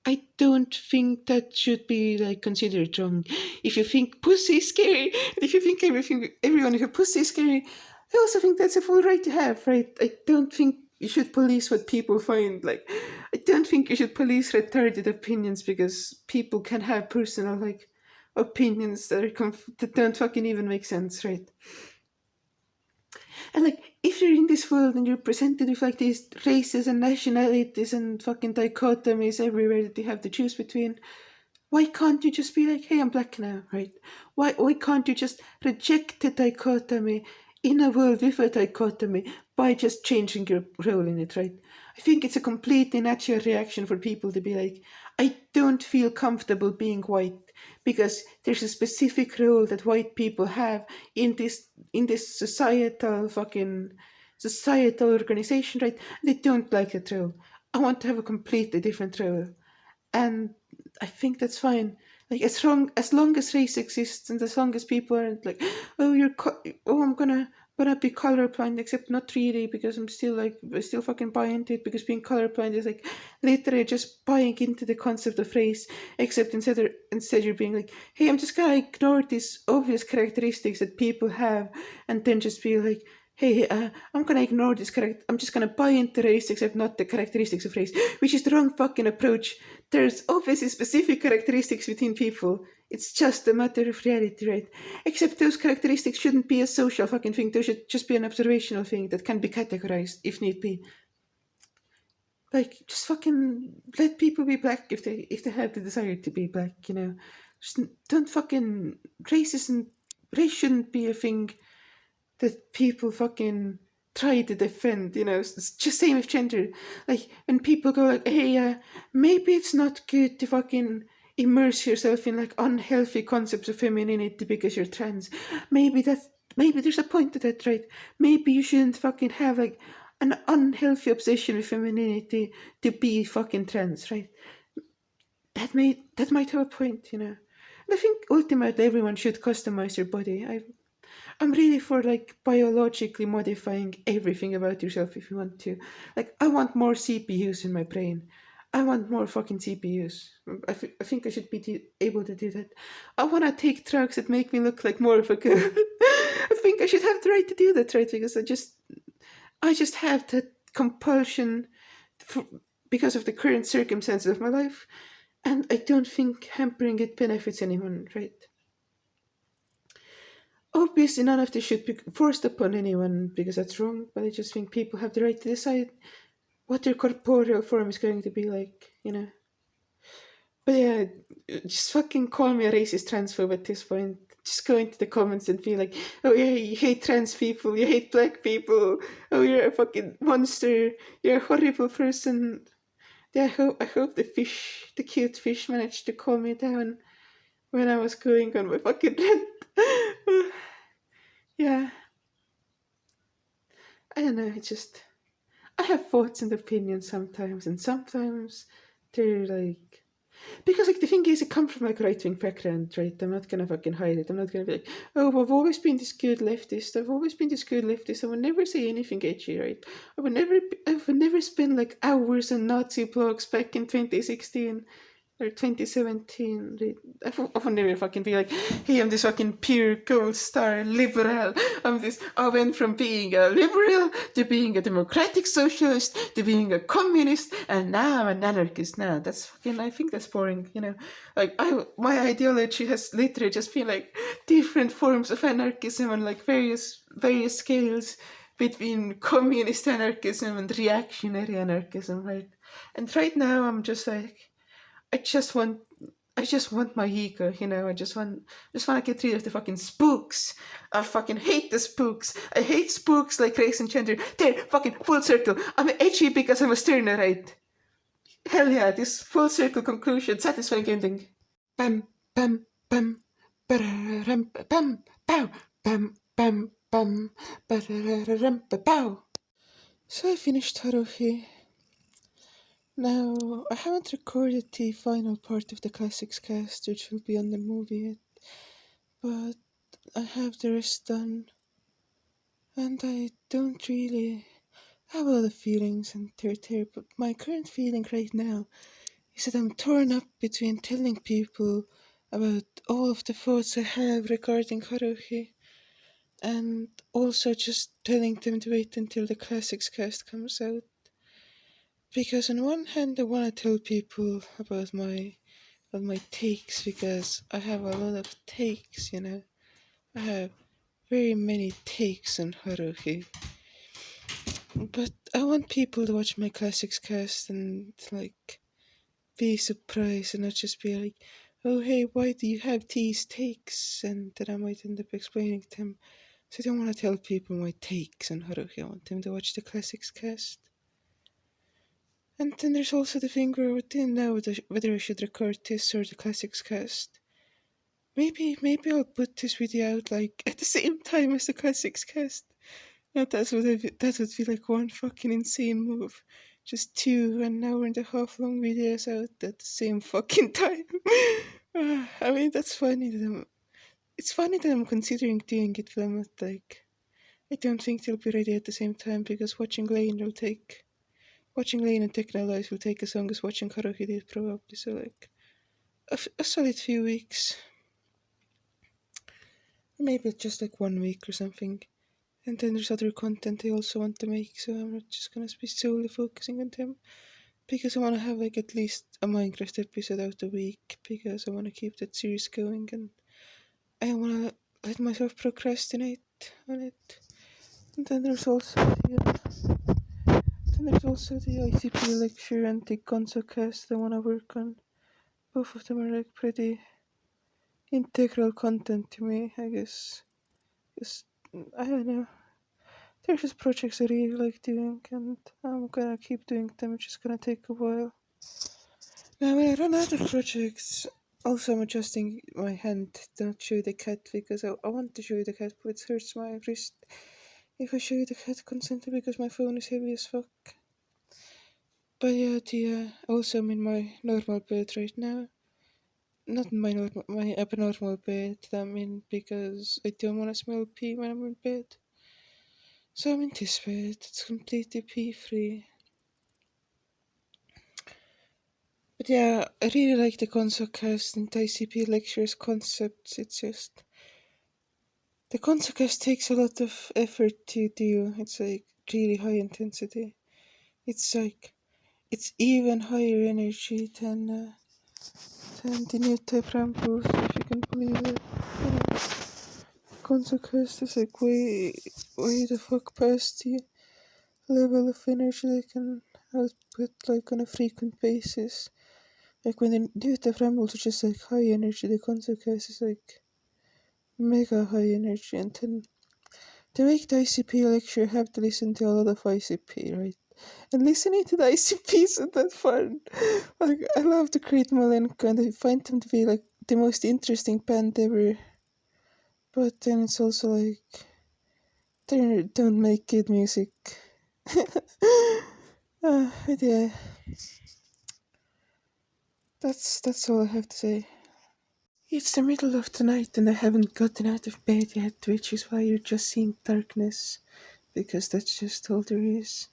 I don't think that should be like considered wrong. If you think pussy is scary, and if you think everyone who pussy is scary, I also think that's a full right to have, right? I don't think you should police what people find. Like, I don't think you should police retarded opinions because people can have personal like opinions that that don't fucking even make sense, right? And like, if you're in this world and you're presented with like these races and nationalities and fucking dichotomies everywhere that you have to choose between, why can't you just be like, hey, I'm black now, right? Why can't you just reject the dichotomy in a world with a dichotomy by just changing your role in it, right? I think it's a completely natural reaction for people to be like, I don't feel comfortable being white because there's a specific role that white people have in this societal organization, right? They don't like that role. I want to have a completely different role. And I think that's fine. Like as long as race exists and as long as people aren't like, I'm gonna be colorblind, except not really because I still fucking buy into it because being colorblind is like literally just buying into the concept of race, except instead you're being like, hey, I'm just gonna ignore these obvious characteristics that people have, and then just be like, hey, I'm gonna ignore this character. I'm just gonna buy into race, except not the characteristics of race, which is the wrong fucking approach. There's obviously specific characteristics between people. It's just a matter of reality, right? Except those characteristics shouldn't be a social fucking thing. They should just be an observational thing that can be categorized if need be. Like, just fucking let people be black if they have the desire to be black, you know. Just don't fucking race shouldn't be a thing that people fucking try to defend, you know. It's just same with gender. Like when people go like, hey, maybe it's not good to fucking immerse yourself in like unhealthy concepts of femininity because you're trans. Maybe there's a point to that, right? Maybe you shouldn't fucking have like an unhealthy obsession with femininity to be fucking trans, right? That might have a point, you know. And I think ultimately everyone should customize their body. I'm really for like biologically modifying everything about yourself if you want to. Like, I want more CPUs in my brain. I want more fucking CPUs. I think I should be able to do that. I want to take drugs that make me look like more of a girl. I think I should have the right to do that, right? Because I just have that compulsion for, because of the current circumstances of my life. And I don't think hampering it benefits anyone, right? Obviously, none of this should be forced upon anyone because that's wrong, but I just think people have the right to decide what their corporeal form is going to be like, you know? But yeah, just fucking call me a racist transphobe at this point. Just go into the comments and be like, oh yeah, you hate trans people, you hate black people, oh, you're a fucking monster, you're a horrible person. Yeah, I hope the cute fish managed to calm me down when I was going on my fucking rant. Yeah. I don't know, it's just, I have thoughts and opinions sometimes, and sometimes they're like, because like the thing is, it comes from like right wing background, right? I'm not gonna fucking hide it. I'm not gonna be like, oh, I've always been this good leftist. I've always been this good leftist. I would never say anything edgy, right? I would never spend like hours on Nazi blogs back in 2016 or 2017. Right? I would never fucking be like, hey, I'm this fucking pure gold star liberal. I went from being a liberal to being a democratic socialist to being a communist, and now I'm an anarchist. Now that's fucking, I think that's boring, you know. Like, my ideology has literally just been like different forms of anarchism on like various scales between communist anarchism and reactionary anarchism, right? And right now I'm just like, I just want I just want my ego, you know. I just want to get rid of the fucking spooks. I fucking hate the spooks. I hate spooks like race and gender. There, fucking full circle. I'm edgy because I'm a sterner, right? Hell yeah, this full circle conclusion, satisfying ending. Bam, bam, bam, ba-da-ram, bam, pow, bam, bam, bam, ba-da-ram, pow. So I finished Haruhi. Now, I haven't recorded the final part of the classics cast, which will be on the movie yet, but I have the rest done, and I don't really have a lot of feelings and there, but my current feeling right now is that I'm torn up between telling people about all of the thoughts I have regarding Haruhi, and also just telling them to wait until the classics cast comes out. Because on one hand, I want to tell people about my takes, because I have a lot of takes, you know. I have very many takes on Haruhi. But I want people to watch my classics cast and like be surprised and not just be like, oh hey, why do you have these takes? And then I might end up explaining them. So I don't want to tell people my takes on Haruhi. I want them to watch the classics cast. And then there's also the thing where I didn't know whether I should record this or the classics cast. Maybe I'll put this video out like at the same time as the classics cast. Yeah, that would be like one fucking insane move. Just 2 1.5 hour long videos out at the same fucking time. I mean, that's funny it's funny that I'm considering doing it, but I'm not like, I don't think they'll be ready at the same time, because watching Lane and Technolize will take as long as watching Haruhi did, probably. So like a solid few weeks. Maybe just like 1 week or something. And then there's other content I also want to make, so I'm not just gonna be solely focusing on them. Because I wanna have like at least a Minecraft episode out a week, because I wanna keep that series going, and I wanna let myself procrastinate on it. And then there's also the ICP lecture and the console cast I wanna work on. Both of them are like pretty integral content to me, I guess. Just, I don't know. They're just projects I really like doing, and I'm gonna keep doing them. It's just gonna take a while. Now, when I run out of projects, also I'm adjusting my hand to not show the cat, because I want to show you the cat, but it hurts my wrist if I show you the cat constantly, because my phone is heavy as fuck. But yeah, also I'm in my normal bed right now. Not my abnormal bed I'm in, because I don't want to smell pee when I'm in bed. So I'm in this bed, it's completely pee-free. But yeah, I really like the console cast and the ICP lectures concepts. It's just, the console cast takes a lot of effort to do. It's like really high intensity. It's like, it's even higher energy than the Newtype Rambles, if you can believe it. You know, console cast is like way the fuck past the level of energy they can output like on a frequent basis. Like when the Newtype Rambles are just like high energy, the console cast is like mega high energy, and then to make the ICP lecture, you have to listen to a lot of ICP, right? And listening to the ICP isn't that fun. Like, I love to create Malenko, and I find them to be like the most interesting band ever. But then it's also like, They don't make good music. But yeah, that's all I have to say. It's the middle of the night and I haven't gotten out of bed yet, which is why you're just seeing darkness, because that's just all there is.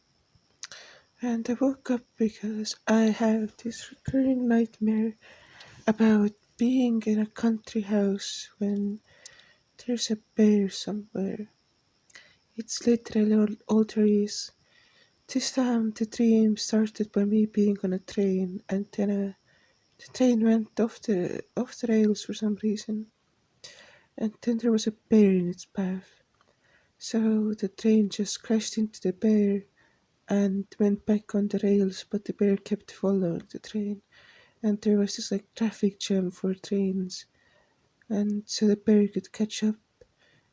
And I woke up because I have this recurring nightmare about being in a country house when there's a bear somewhere. It's literally all there is. This time the dream started by me being on a train, and then the train went off the rails for some reason, and then there was a bear in its path. So the train just crashed into the bear and went back on the rails, but the bear kept following the train, and there was this like traffic jam for trains, and so the bear could catch up,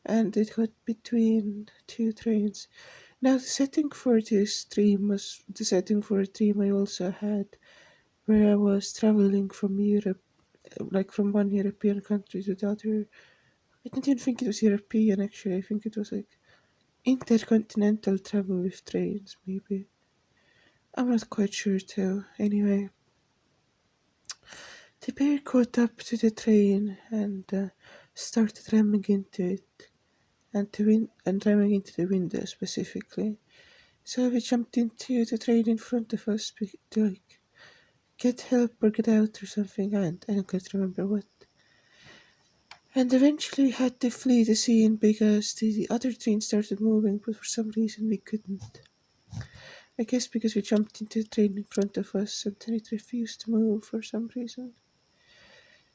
and it got between two trains. Now the setting for this dream was the setting for a dream I also had, where I was traveling from Europe, like from one European country to the other. I didn't even think it was European actually. I think it was like intercontinental travel with trains, maybe. I'm not quite sure too. Anyway, the bear caught up to the train and started ramming into it, and ramming into the window specifically. So we jumped into the train in front of us to like get help or get out or something, and I don't quite remember what. And eventually we had to flee the scene because the other train started moving, but for some reason we couldn't. I guess because we jumped into the train in front of us and then it refused to move for some reason.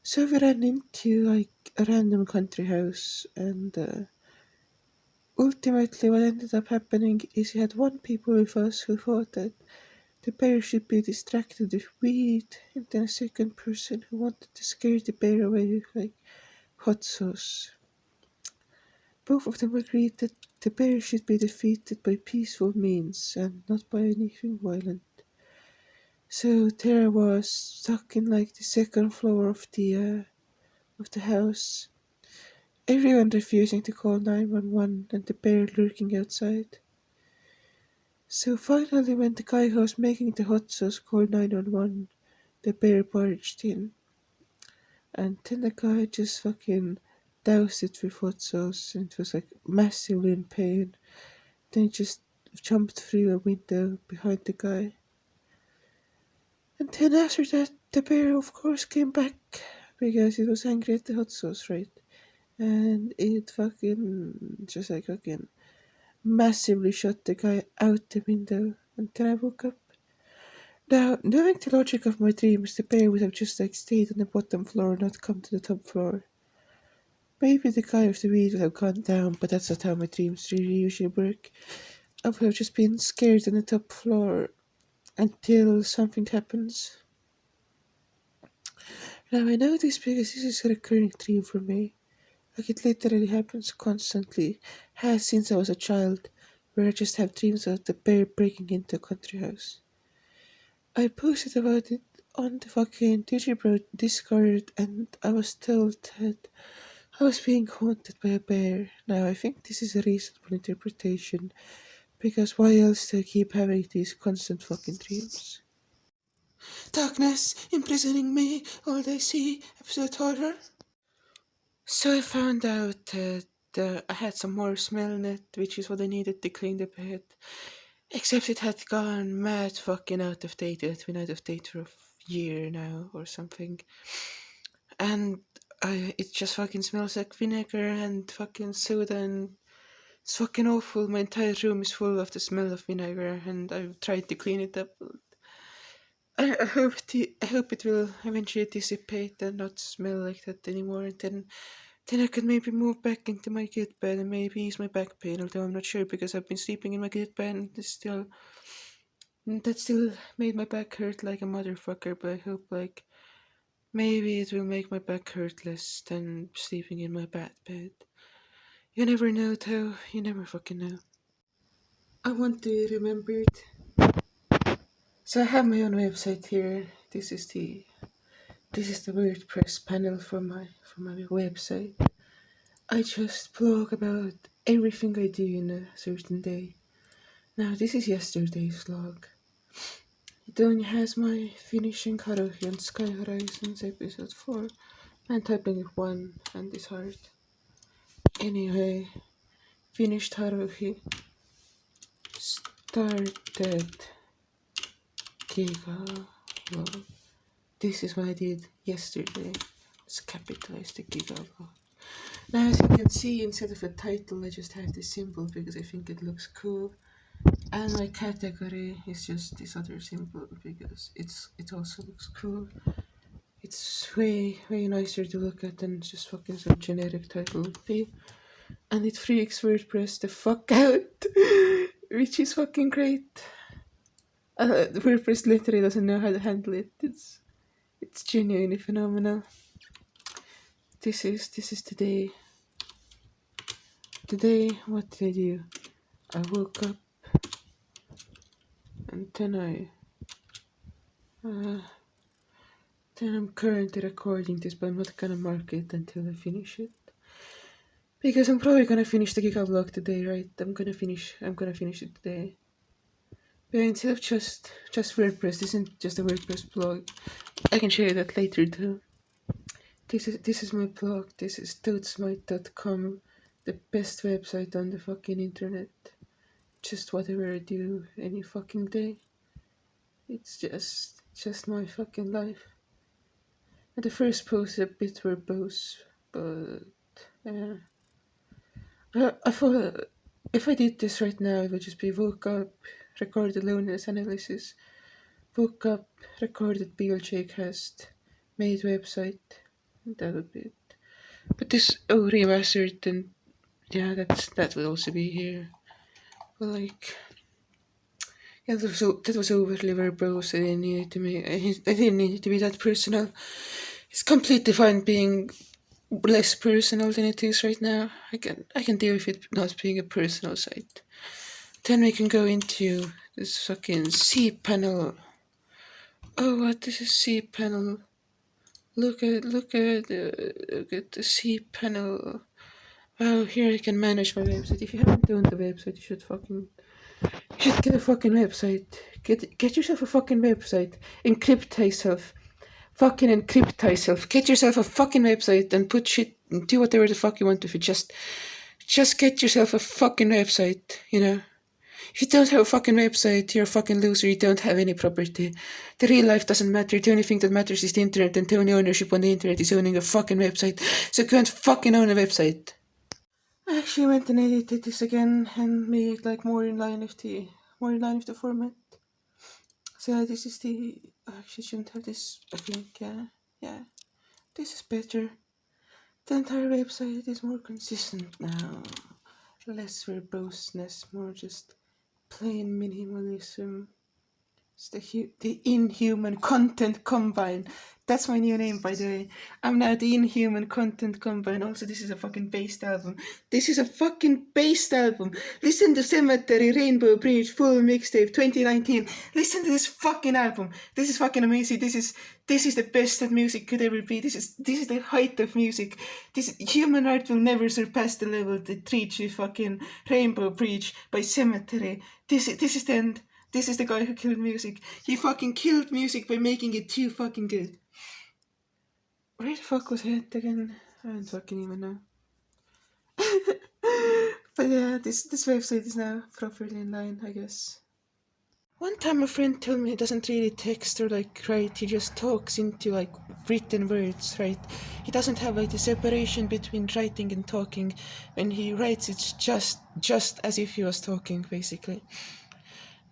So we ran into like a random country house, and ultimately what ended up happening is we had one people with us who thought that the bear should be distracted with weed, and then a second person who wanted to scare the bear away with like hot sauce. Both of them agreed that the bear should be defeated by peaceful means and not by anything violent. So there I was, stuck in like the second floor of the house. Everyone refusing to call 911 and the bear lurking outside. So finally, when the guy who was making the hot sauce called 911, the bear barged in. And then the guy just fucking doused it with hot sauce and was like massively in pain. Then he just jumped through a window behind the guy. And then after that, the bear of course came back because it was angry at the hot sauce, right? And it fucking just like fucking massively shot the guy out the window. And then I woke up. Now, knowing the logic of my dreams, the bear would have just like stayed on the bottom floor and not come to the top floor. Maybe the guy with the weed would have gone down, but that's not how my dreams really usually work. I would have just been scared on the top floor until something happens. Now I know this because this is a recurring dream for me. Like it literally happens constantly. Has since I was a child, where I just have dreams of the bear breaking into a country house. I posted about it on the fucking Digibro Discord, and I was told that I was being haunted by a bear. Now I think this is a reasonable interpretation, because why else do I keep having these constant fucking dreams? Darkness imprisoning me, all I see, episode horror. So I found out that I had some more smell net, which is what I needed to clean the bed. Except it had gone mad fucking out of date. It had been out of date for a year now or something. And it just fucking smells like vinegar and fucking soda, and it's fucking awful. My entire room is full of the smell of vinegar, and I've tried to clean it up. I hope it will eventually dissipate and not smell like that anymore, and then I could maybe move back into my good bed and maybe ease my back pain, although I'm not sure because I've been sleeping in my good bed and that still made my back hurt like a motherfucker, but I hope like maybe it will make my back hurt less than sleeping in my bad bed. You never know though, you never fucking know. I want to remember it. So I have my own website here. This is the WordPress panel for my website. I just blog about everything I do in a certain day. Now, this is yesterday's log. It only has my finishing Haruhi and Sky Horizons episode 4 and typing 1 and this hard. Anyway, finished Haruhi. Started Gigavlog. This is what I did yesterday. Let's capitalize the Gigavlog. Now, as you can see, instead of a title, I just have this symbol because I think it looks cool. And my category is just this other symbol because it also looks cool. It's way nicer to look at than just fucking some generic title would be. And it freaks WordPress the fuck out, which is fucking great. WordPress literally doesn't know how to handle it. It's genuinely phenomenal. This is today. Today, what did I do? I woke up and then I'm currently recording this, but I'm not gonna mark it until I finish it. Because I'm probably gonna finish the Gigavlog today, right? I'm gonna finish it today. But instead of just WordPress, this isn't just a WordPress blog. I can show you that later too. This is my blog. This is totesmite.com, the best website on the fucking internet. Just whatever I do any fucking day. It's just my fucking life. And the first post is a bit verbose, but yeah. I thought if I did this right now, it would just be woke up, recorded loneliness analysis, woke up, recorded BLJ cast, made website, and that would be it. But this remastered, and yeah, that would also be here. But like, yeah, that was overly verbose. I didn't need it to be that personal. It's completely fine being less personal than it is right now. I can deal with it not being a personal site. Then we can go into this fucking cPanel. Oh, what is a cPanel? Look at the cPanel. Oh, here I can manage my website. If you haven't done the website, you should get a fucking website. Get yourself a fucking website. Encrypt thyself. Fucking encrypt thyself. Get yourself a fucking website and put shit. Do whatever the fuck you want with it. Just get yourself a fucking website. You know. If you don't have a fucking website, you're a fucking loser. You don't have any property. The real life doesn't matter. The only thing that matters is the internet, and the only ownership on the internet is owning a fucking website. So go and fucking own a website. I actually went and edited this again and made it like more in line with the format. So this is the. I actually shouldn't have this. I think yeah. This is better. The entire website is more consistent now. Less verboseness, more just plain minimalism. It's the Inhuman Content Combine. That's my new name, by the way. I'm now the Inhuman Content Combine. Also, this is a fucking based album. Listen to Cemetery, Rainbow Bridge, full mixtape 2019. Listen to this fucking album. This is fucking amazing. This is the best that music could ever be. This is the height of music. Human art will never surpass the level that reached with fucking Rainbow Bridge by Cemetery. This is the end. This is the guy who killed music. He fucking killed music by making it too fucking good. Where the fuck was I at again? I don't fucking even know. But yeah, this website is now properly in line, I guess. One time a friend told me he doesn't really text or like write, he just talks into like written words, right? He doesn't have like the separation between writing and talking. When he writes, it's just as if he was talking, basically.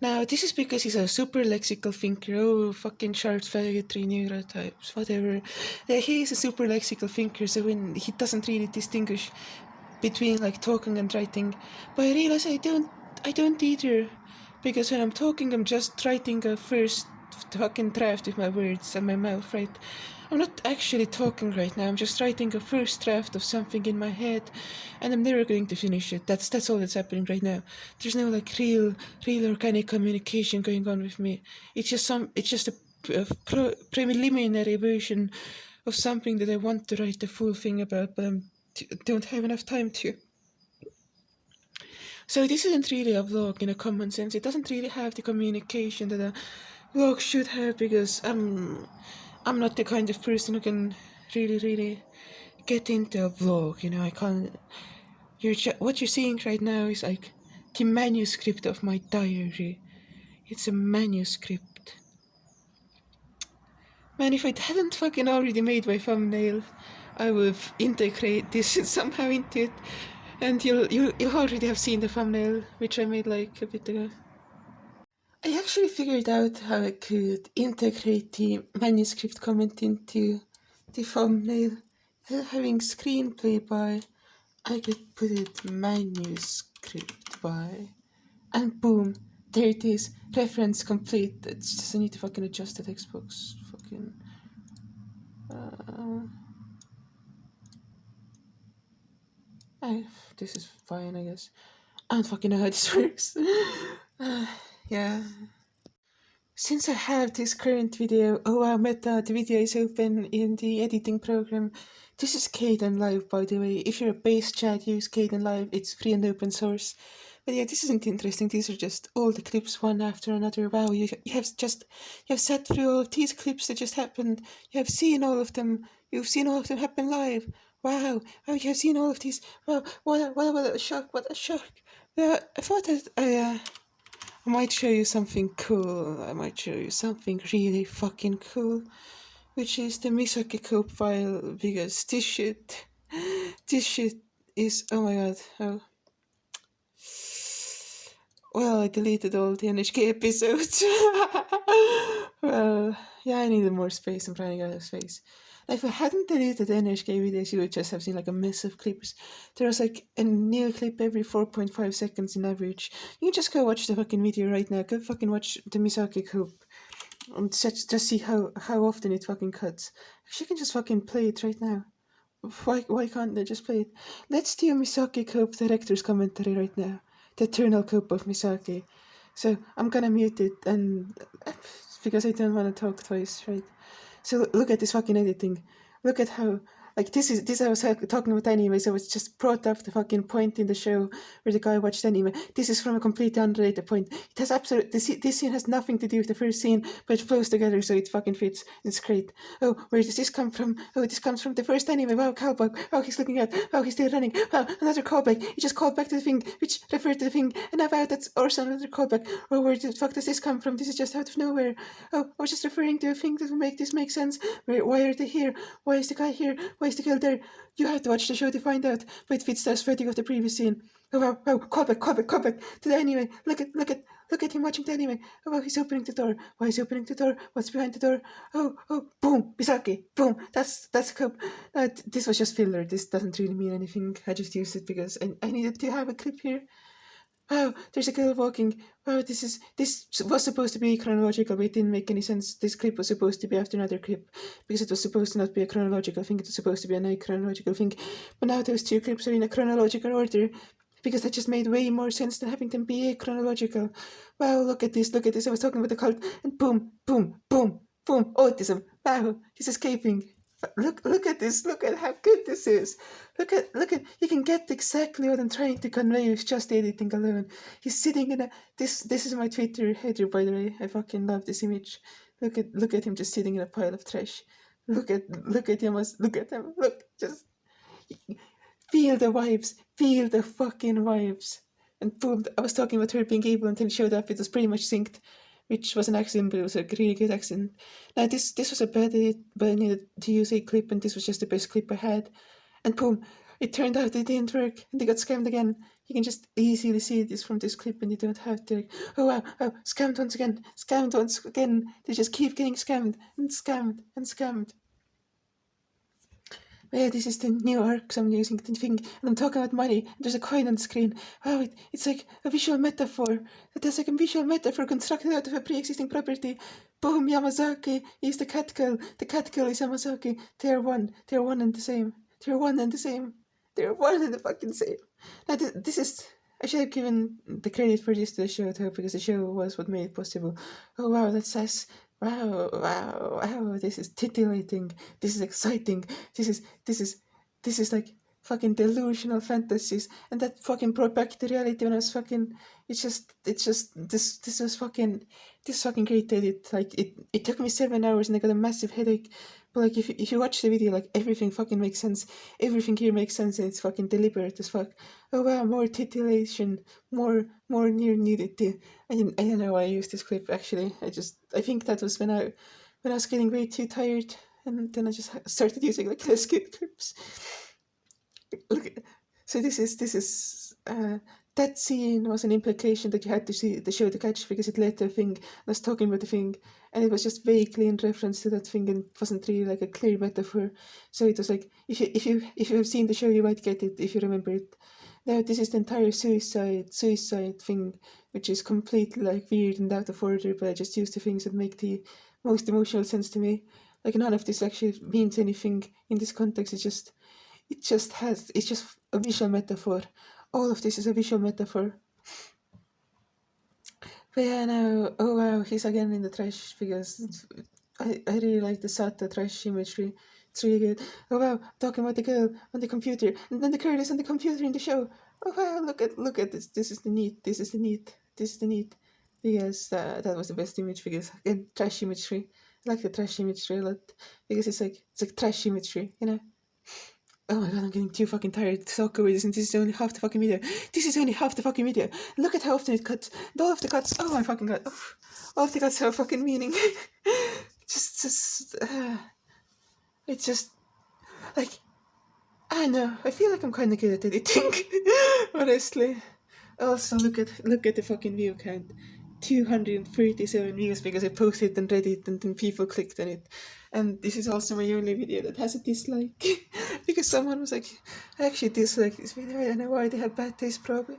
Now, this is because he's a super lexical thinker. Oh, fucking sharp faggotry, neurotypes, whatever. Yeah, he is a super lexical thinker, so when he doesn't really distinguish between like talking and writing. But I realize I don't either. Because when I'm talking, I'm just writing a first fucking draft with my words and my mouth, right? I'm not actually talking right now. I'm just writing a first draft of something in my head, and I'm never going to finish it. That's all that's happening right now. There's no like real organic communication going on with me. It's just a preliminary version of something that I want to write the full thing about, but I don't have enough time to. So this isn't really a vlog in a common sense. It doesn't really have the communication that a vlog should have, because I'm not the kind of person who can really get into a vlog. You know, I can't. What you're seeing right now is like the manuscript of my diary. It's a manuscript. Man, if I hadn't fucking already made my thumbnail, I would integrate this somehow into it, and you'll already have seen the thumbnail, which I made like a bit ago. I actually figured out how I could integrate the manuscript comment into the thumbnail. Instead of having screenplay by, I could put it manuscript by, and boom, there it is. Reference complete. It's just I need to fucking adjust the text box. Fucking. This is fine, I guess. I don't fucking know how this works. Yeah. Since I have this current video, oh wow, Meta, the video is open in the editing program. This is Caden Live, by the way. If you're a base chat, use Caden Live. It's free and open source. But yeah, this isn't interesting. These are just all the clips one after another. Wow, you have sat through all of these clips that just happened. You have seen all of them. You've seen all of them happen live. Wow. Oh, you have seen all of these. Wow, what a shock, what a shock. Yeah, I thought that I might show you something cool. I might show you something really fucking cool, which is the Misaki Cope file, because this shit is, oh my god, oh. Well, I deleted all the NHK episodes. Well, yeah, I needed more space. I'm running out of space. If I hadn't deleted the NHK videos, you would just have seen like a mess of clips. There was like a new clip every 4.5 seconds in average. You can just go watch the fucking video right now. Go fucking watch the Misaki Coop. And just see how often it fucking cuts. Actually, you can just fucking play it right now. Why can't they just play it? Let's do Misaki Coop director's commentary right now. The eternal Coop of Misaki. So I'm gonna mute it, and because I don't want to talk twice, right? So look at this fucking editing. Look at how, like, this I was talking about anime, so it's just brought up the fucking point in the show where the guy watched anime. This is from a completely unrelated point. It has this scene has nothing to do with the first scene, but it flows together so it fucking fits. It's great. Oh, where does this come from? Oh, this comes from the first anime. Wow, cowboy. Oh, he's looking out. Oh, he's still running. Wow, another callback. He just called back to the thing, which referred to the thing, and now wow, that's also another callback. Oh, where the fuck does this come from? This is just out of nowhere. Oh, I was just referring to a thing that will make this make sense. Why are they here? Why is the guy here? Why is the girl there? You have to watch the show to find out. But it fits the aesthetic of the previous scene. Oh wow, wow, call back to the anime. Look at him watching the anime. Oh wow, he's opening the door. Why is he opening the door? What's behind the door? Oh, boom, Misaki, boom. That's a clip. This was just filler. This doesn't really mean anything. I just used it because I needed to have a clip here. Wow, there's a girl walking. Wow, this was supposed to be chronological, but it didn't make any sense. This clip was supposed to be after another clip, because it was supposed to not be a chronological thing. It was supposed to be a non-chronological thing. But now those two clips are in a chronological order, because that just made way more sense than having them be chronological. Wow, look at this. I was talking about the cult, and boom, autism. Wow, he's escaping. Look at this. Look at how good this is. Look at. You can get exactly what I'm trying to convey with just editing alone. He's sitting in a. This is my Twitter header, by the way. I fucking love this image. Look at him just sitting in a pile of trash. Look at him. Look at him. Look, just feel the vibes. Feel the fucking vibes. And boom, I was talking about her being able until it showed up. It was pretty much synced, which was an accident, but it was a really good accident. Now, this was a bad edit, but I needed to use a clip, and this was just the best clip I had. And boom, it turned out it didn't work, and they got scammed again. You can just easily see this from this clip, and you don't have to, oh wow, scammed once again. They just keep getting scammed, and scammed, and scammed. Yeah, this is the new arc, so I'm using the thing, and I'm talking about money, and there's a coin on the screen. Wow, it's like a visual metaphor. There's like a visual metaphor constructed out of a pre-existing property. Boom, Yamazaki is the cat girl. The cat girl is Yamazaki. They're one and the same. They're one and the fucking same. Now, this is... I should have given the credit for this to the show, too, because the show was what made it possible. Oh, wow, that's us. Wow, this is titillating. This is exciting. This is like fucking delusional fantasies, and that fucking brought back the reality when I was fucking. It's just this fucking great edit. Like it took me 7 hours and I got a massive headache. But like if you watch the video, like everything fucking makes sense. Everything here makes sense and it's fucking deliberate as fuck. Oh wow, more titillation, more near nudity. I don't know why I used this clip actually. I think that was when I was getting way too tired, and then I just started using like less good clips. Look, so that scene was an implication that you had to see the show to catch because it led to a thing. I was talking about the thing, and it was just vaguely in reference to that thing, and it wasn't really like a clear metaphor. So it was like if you have seen the show, you might get it if you remember it. Now this is the entire suicide thing, which is completely like weird and out of order. But I just use the things that make the most emotional sense to me. Like none of this actually means anything in this context. It's just a visual metaphor. All of this is a visual metaphor. But yeah, now, oh wow, he's again in the trash because I really like the Sata trash imagery. It's really good. Oh wow, talking about the girl on the computer, and then the girl is on the computer in the show. Oh wow, look at this. This is the neat. Because that was the best image because again, trash imagery. I like the trash imagery a lot because it's like trash imagery, you know. Oh my god, I'm getting too fucking tired to talk over this, and this is only half the fucking video. This is only half the fucking video. Look at how often it cuts. And all of the cuts, oh my fucking god. All of the cuts have fucking meaning. It's just, like, I don't know. I feel like I'm kind of good at editing, honestly. Also, look at the fucking view count. 237 views because I posted it on Reddit and then people clicked on it. And this is also my only video that has a dislike. Because someone was like, I actually dislike this video. I don't know why they have bad taste probably.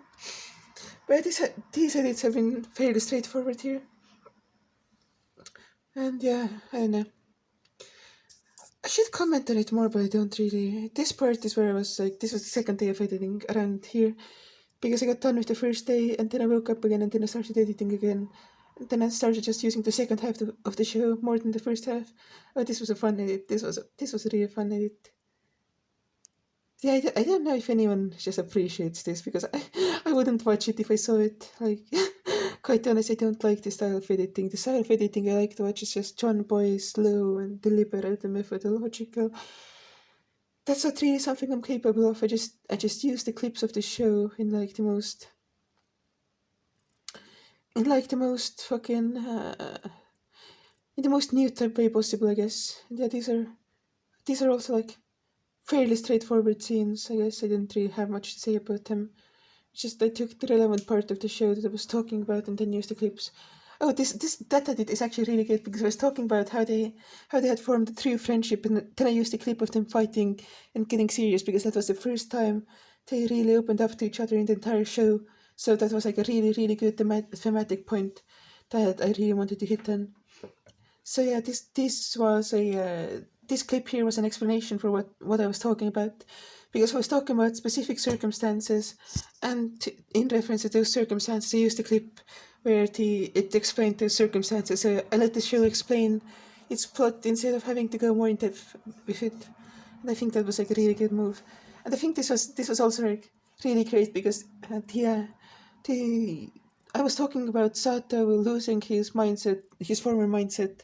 But these edits have been fairly straightforward here. And yeah, I don't know. I should comment on it more, but I don't really. This part is where I was like, this was the second day of editing around here. Because I got done with the first day, and then I woke up again, and then I started editing again. And then I started just using the second half of the show more than the first half. Oh, this was a fun edit. This was a really fun edit. Yeah, I don't know if anyone just appreciates this, because I wouldn't watch it if I saw it. Like, quite honest, I don't like the style of editing. The style of editing I like to watch is just John Boy, slow and deliberate and methodological. That's not really something I'm capable of. I just use the clips of the show in like the most fucking in the most Newtype way possible, I guess. And yeah, these are also like fairly straightforward scenes. I guess I didn't really have much to say about them. Just I took the relevant part of the show that I was talking about and then used the clips. Oh, that edit is actually really good because I was talking about how they had formed a true friendship, and then I used a clip of them fighting and getting serious because that was the first time they really opened up to each other in the entire show. So that was like a really, really good thematic point that I really wanted to hit on. So yeah, this clip here was an explanation for what I was talking about, because I was talking about specific circumstances, and in reference to those circumstances, I used a clip where it explained those circumstances. So I let the show explain its plot instead of having to go more in depth with it. And I think that was like a really good move. And I think this was also like really great because I was talking about Sato losing his mindset, his former mindset.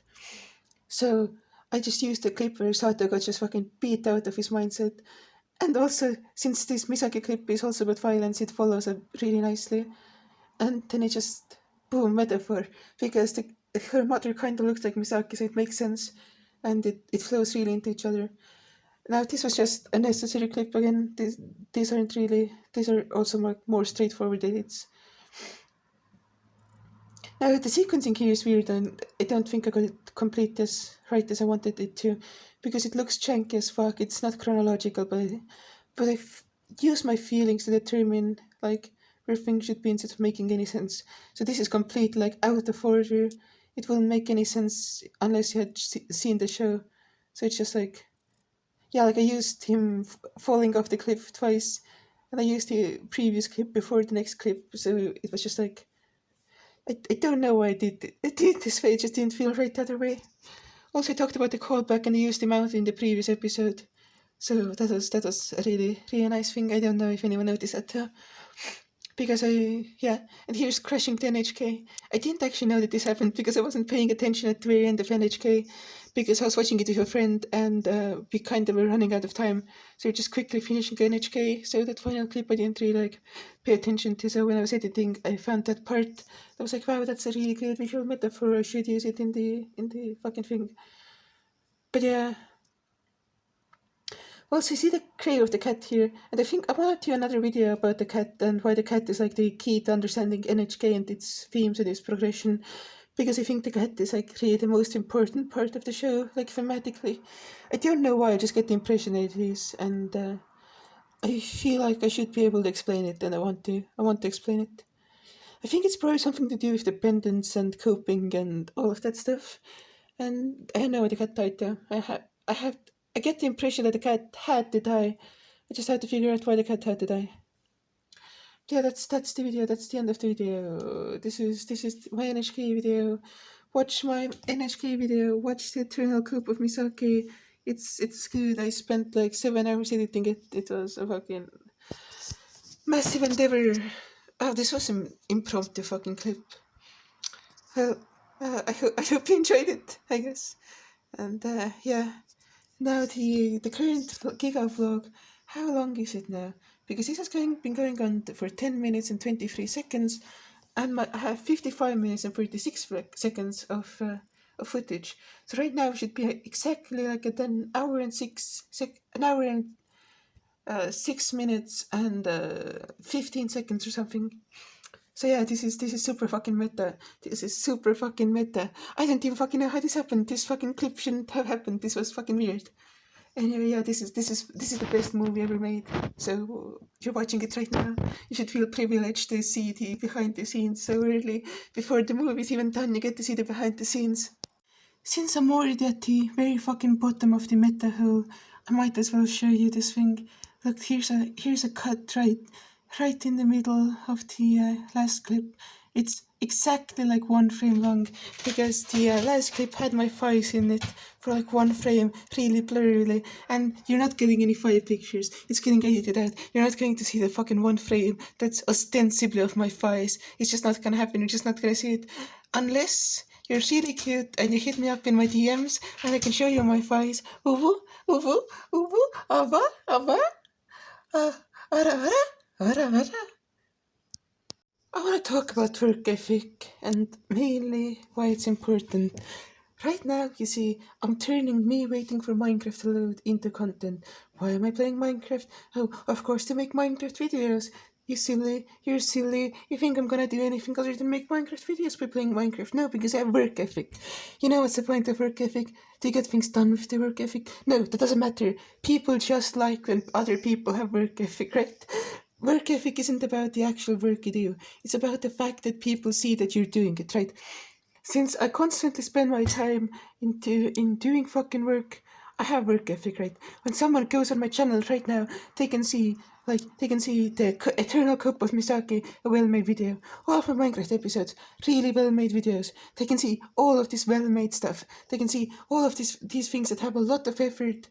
So I just used the clip where Sato got just fucking beat out of his mindset. And also, since this Misaki clip is also about violence, it follows up really nicely. And then it just, boom, metaphor. Because her mother kind of looks like Misaki, so it makes sense. And it flows really into each other. Now, this was just a necessary clip again. These are also more straightforward edits. Now, the sequencing here is weird, and I don't think I got it complete as right as I wanted it to, because it looks janky as fuck. It's not chronological, but I use my feelings to determine like where things should be instead of making any sense. So this is complete like out of order. It wouldn't make any sense unless you had seen the show. So it's just like, yeah, like I used him falling off the cliff twice, and I used the previous clip before the next clip. So it was just like, I don't know why I did this way. It just didn't feel right the other way. Also, I talked about the callback and I used the mount in the previous episode. So that was a really nice thing. I don't know if anyone noticed that too. Because and here's crashing to NHK. I didn't actually know that this happened because I wasn't paying attention at the very end of NHK, because I was watching it with a friend and we kind of were running out of time, so we're just quickly finishing NHK. So that final clip I didn't really like pay attention to. So when I was editing, I found that part. I was like, wow, that's a really good visual metaphor. I should use it in the fucking thing. But yeah. Well, so you see the crave of the cat here, and I think I want to do another video about the cat and why the cat is like the key to understanding NHK and its themes and its progression, because I think the cat is like really the most important part of the show, like thematically. I don't know why, I just get the impression that it is, and I feel like I should be able to explain it, and I want to explain it. I think it's probably something to do with dependence and coping and all of that stuff. And I know the cat died though. I get the impression that the cat had to die. I just had to figure out why the cat had to die. Yeah, that's the video. That's the end of the video. This is my NHK video. Watch my NHK video. Watch the Eternal Coop of Misaki. It's good. I spent like 7 hours editing it. It was a fucking massive endeavor. Oh, this was an impromptu fucking clip. Well, I hope you enjoyed it, I guess. And yeah, now the current Gigavlog, how long is it now? Because this has been going on for 10 minutes and 23 seconds, and I have 55 minutes and 46 seconds of footage. So right now it should be exactly like an hour and 6 minutes and 15 seconds or something. So yeah, this is super fucking meta. This is super fucking meta. I don't even fucking know how this happened. This fucking clip shouldn't have happened. This was fucking weird. Anyway, yeah, this is the best movie ever made. So you're watching it right now. You should feel privileged to see the behind the scenes so early before the movie's even done. You get to see the behind the scenes. Since I'm already at the very fucking bottom of the meta hole, I might as well show you this thing. Look, here's a cut right in the middle of the last clip. It's exactly like 1 frame long, because the last clip had my thighs in it for like 1 frame, really blurrily, and you're not getting any thigh pictures. It's getting edited out. You're not going to see the fucking 1 frame that's ostensibly of my thighs. It's just not gonna happen. You're just not gonna see it unless you're really cute and you hit me up in my DMs and I can show you my thighs. Uvu, uvu, uvu, ava, ava, ara, ara, ara, ara. I want to talk about work ethic and mainly why it's important. Right now, you see, I'm turning me waiting for Minecraft to load into content. Why am I playing Minecraft? Oh, of course, to make Minecraft videos. You're silly. You think I'm gonna do anything other than make Minecraft videos by playing Minecraft? No, because I have work ethic. You know what's the point of work ethic? Do you get things done with the work ethic? No, that doesn't matter. People just like when other people have work ethic, right? Work ethic isn't about the actual work you do. It's about the fact that people see that you're doing it, right? Since I constantly spend my time in doing fucking work, I have work ethic, right? When someone goes on my channel right now, they can see the Eternal Cup of Misaki, a well-made video. All of my Minecraft episodes, really well-made videos. They can see all of this well-made stuff. They can see all of these things that have a lot of effort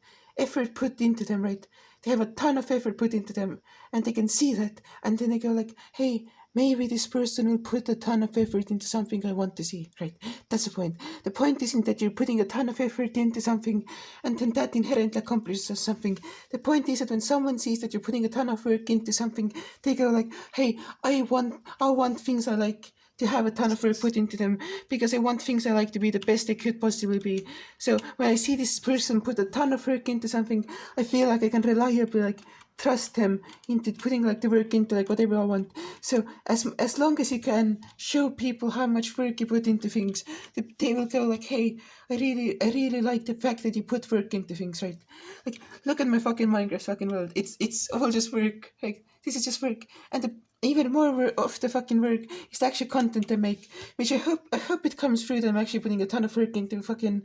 put into them, right? They have a ton of effort put into them, and they can see that, and then they go like, hey, maybe this person will put a ton of effort into something I want to see, right? That's the point. The point isn't that you're putting a ton of effort into something and then that inherently accomplishes something. The point is that when someone sees that you're putting a ton of work into something, they go like, hey, I want things I like to have a ton of work put into them, because I want things I like to be the best they could possibly be. So when I see this person put a ton of work into something, I feel like I can reliably like trust them into putting like the work into like whatever I want. So as long as you can show people how much work you put into things, they will go like, hey, I really like the fact that you put work into things, right? Like, look at my fucking Minecraft fucking world. It's all just work. Like, this is just work. And even more of the fucking work is the actual content I make, which I hope it comes through that I'm actually putting a ton of work into fucking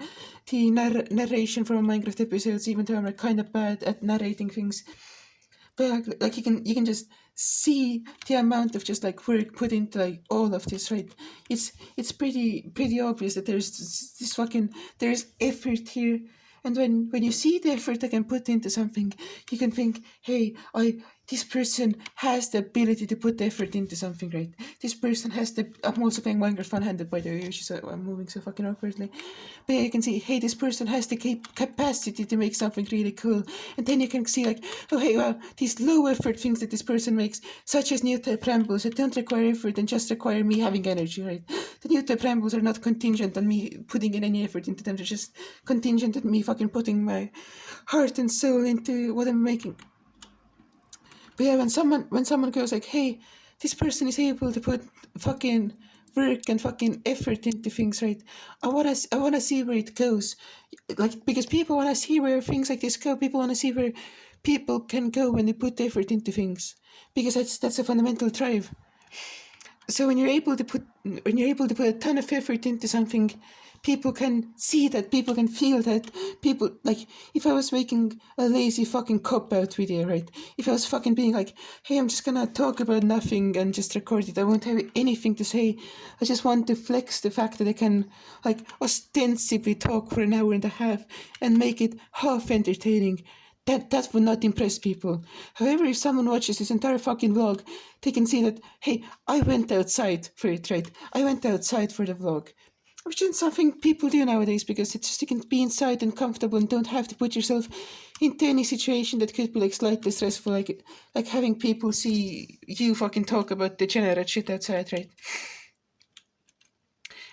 the narration from Minecraft episodes, even though I'm like kind of bad at narrating things. But like you can just see the amount of just like work put into like all of this, right? It's pretty obvious that there's effort here, And when you see the effort I can put into something, you can think, hey, this person has the ability to put the effort into something, right? This person has the... I'm also playing Minecraft one-handed, by the way, which is I'm moving so fucking awkwardly. But you can see, hey, this person has the capacity to make something really cool. And then you can see, like, oh, hey, well, these low-effort things that this person makes, such as Newtype rambles, that don't require effort and just require me having energy, right? The Newtype rambles are not contingent on me putting in any effort into them. They're just contingent on me fucking putting my heart and soul into what I'm making. But yeah, when someone goes like, hey, this person is able to put fucking work and fucking effort into things, right? I wanna see where it goes. Like, because people wanna see where things like this go. People wanna see where people can go when they put effort into things. Because that's a fundamental drive. So when you're able to put a ton of effort into something, people can see that, people can feel that, people, like, if I was making a lazy fucking cop-out video, right? If I was fucking being like, hey, I'm just gonna talk about nothing and just record it, I won't have anything to say, I just want to flex the fact that I can, like, ostensibly talk for an hour and a half and make it half entertaining, that would not impress people. However, if someone watches this entire fucking vlog, they can see that, hey, I went outside for it, right? I went outside for the vlog. Which is something people do nowadays, because it's just, you can be inside and comfortable and don't have to put yourself into any situation that could be like slightly stressful, like having people see you fucking talk about degenerate shit outside, right?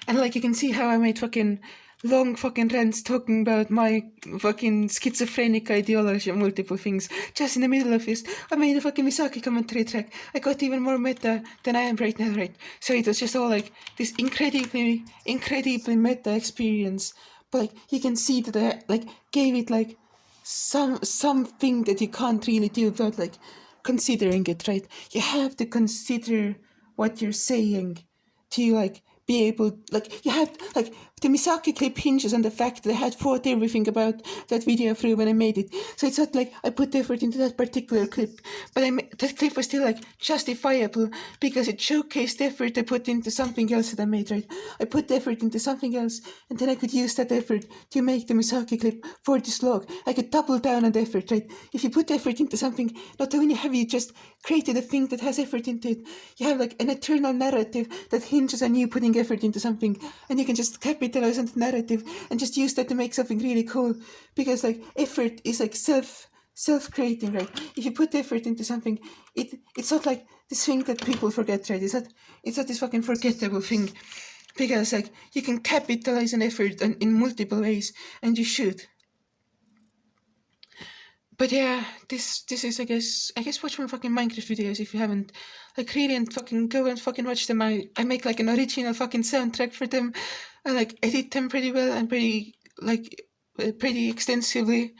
And like, you can see how I made fucking long fucking rants talking about my fucking schizophrenic ideology and multiple things. Just in the middle of this, I made a fucking Misaki commentary track. I got even more meta than I am right now, right? So it was just all like this incredibly meta experience. But like, you can see that I like gave it like something that you can't really do without like considering it, right? You have to consider what you're saying to like be able, like, you have, like, the Misaki clip hinges on the fact that I had thought everything about that video through when I made it. So it's not like I put effort into that particular clip, but that clip was still like justifiable because it showcased effort I put into something else that I made, right? I put effort into something else, and then I could use that effort to make the Misaki clip for this vlog. I could double down on the effort, right? If you put effort into something, not only have you just created a thing that has effort into it, you have like an eternal narrative that hinges on you putting effort into something, and you can just capitalize on the narrative and just use that to make something really cool, because like effort is like self-creating, right? If you put effort into something, it's not like this thing that people forget, right? It's not this fucking forgettable thing, because like you can capitalize on effort in multiple ways, and you should. But yeah, this is I guess watch my fucking Minecraft videos if you haven't. Like, really, and fucking go and fucking watch them. I make like an original fucking soundtrack for them. I like edit them pretty well and pretty extensively.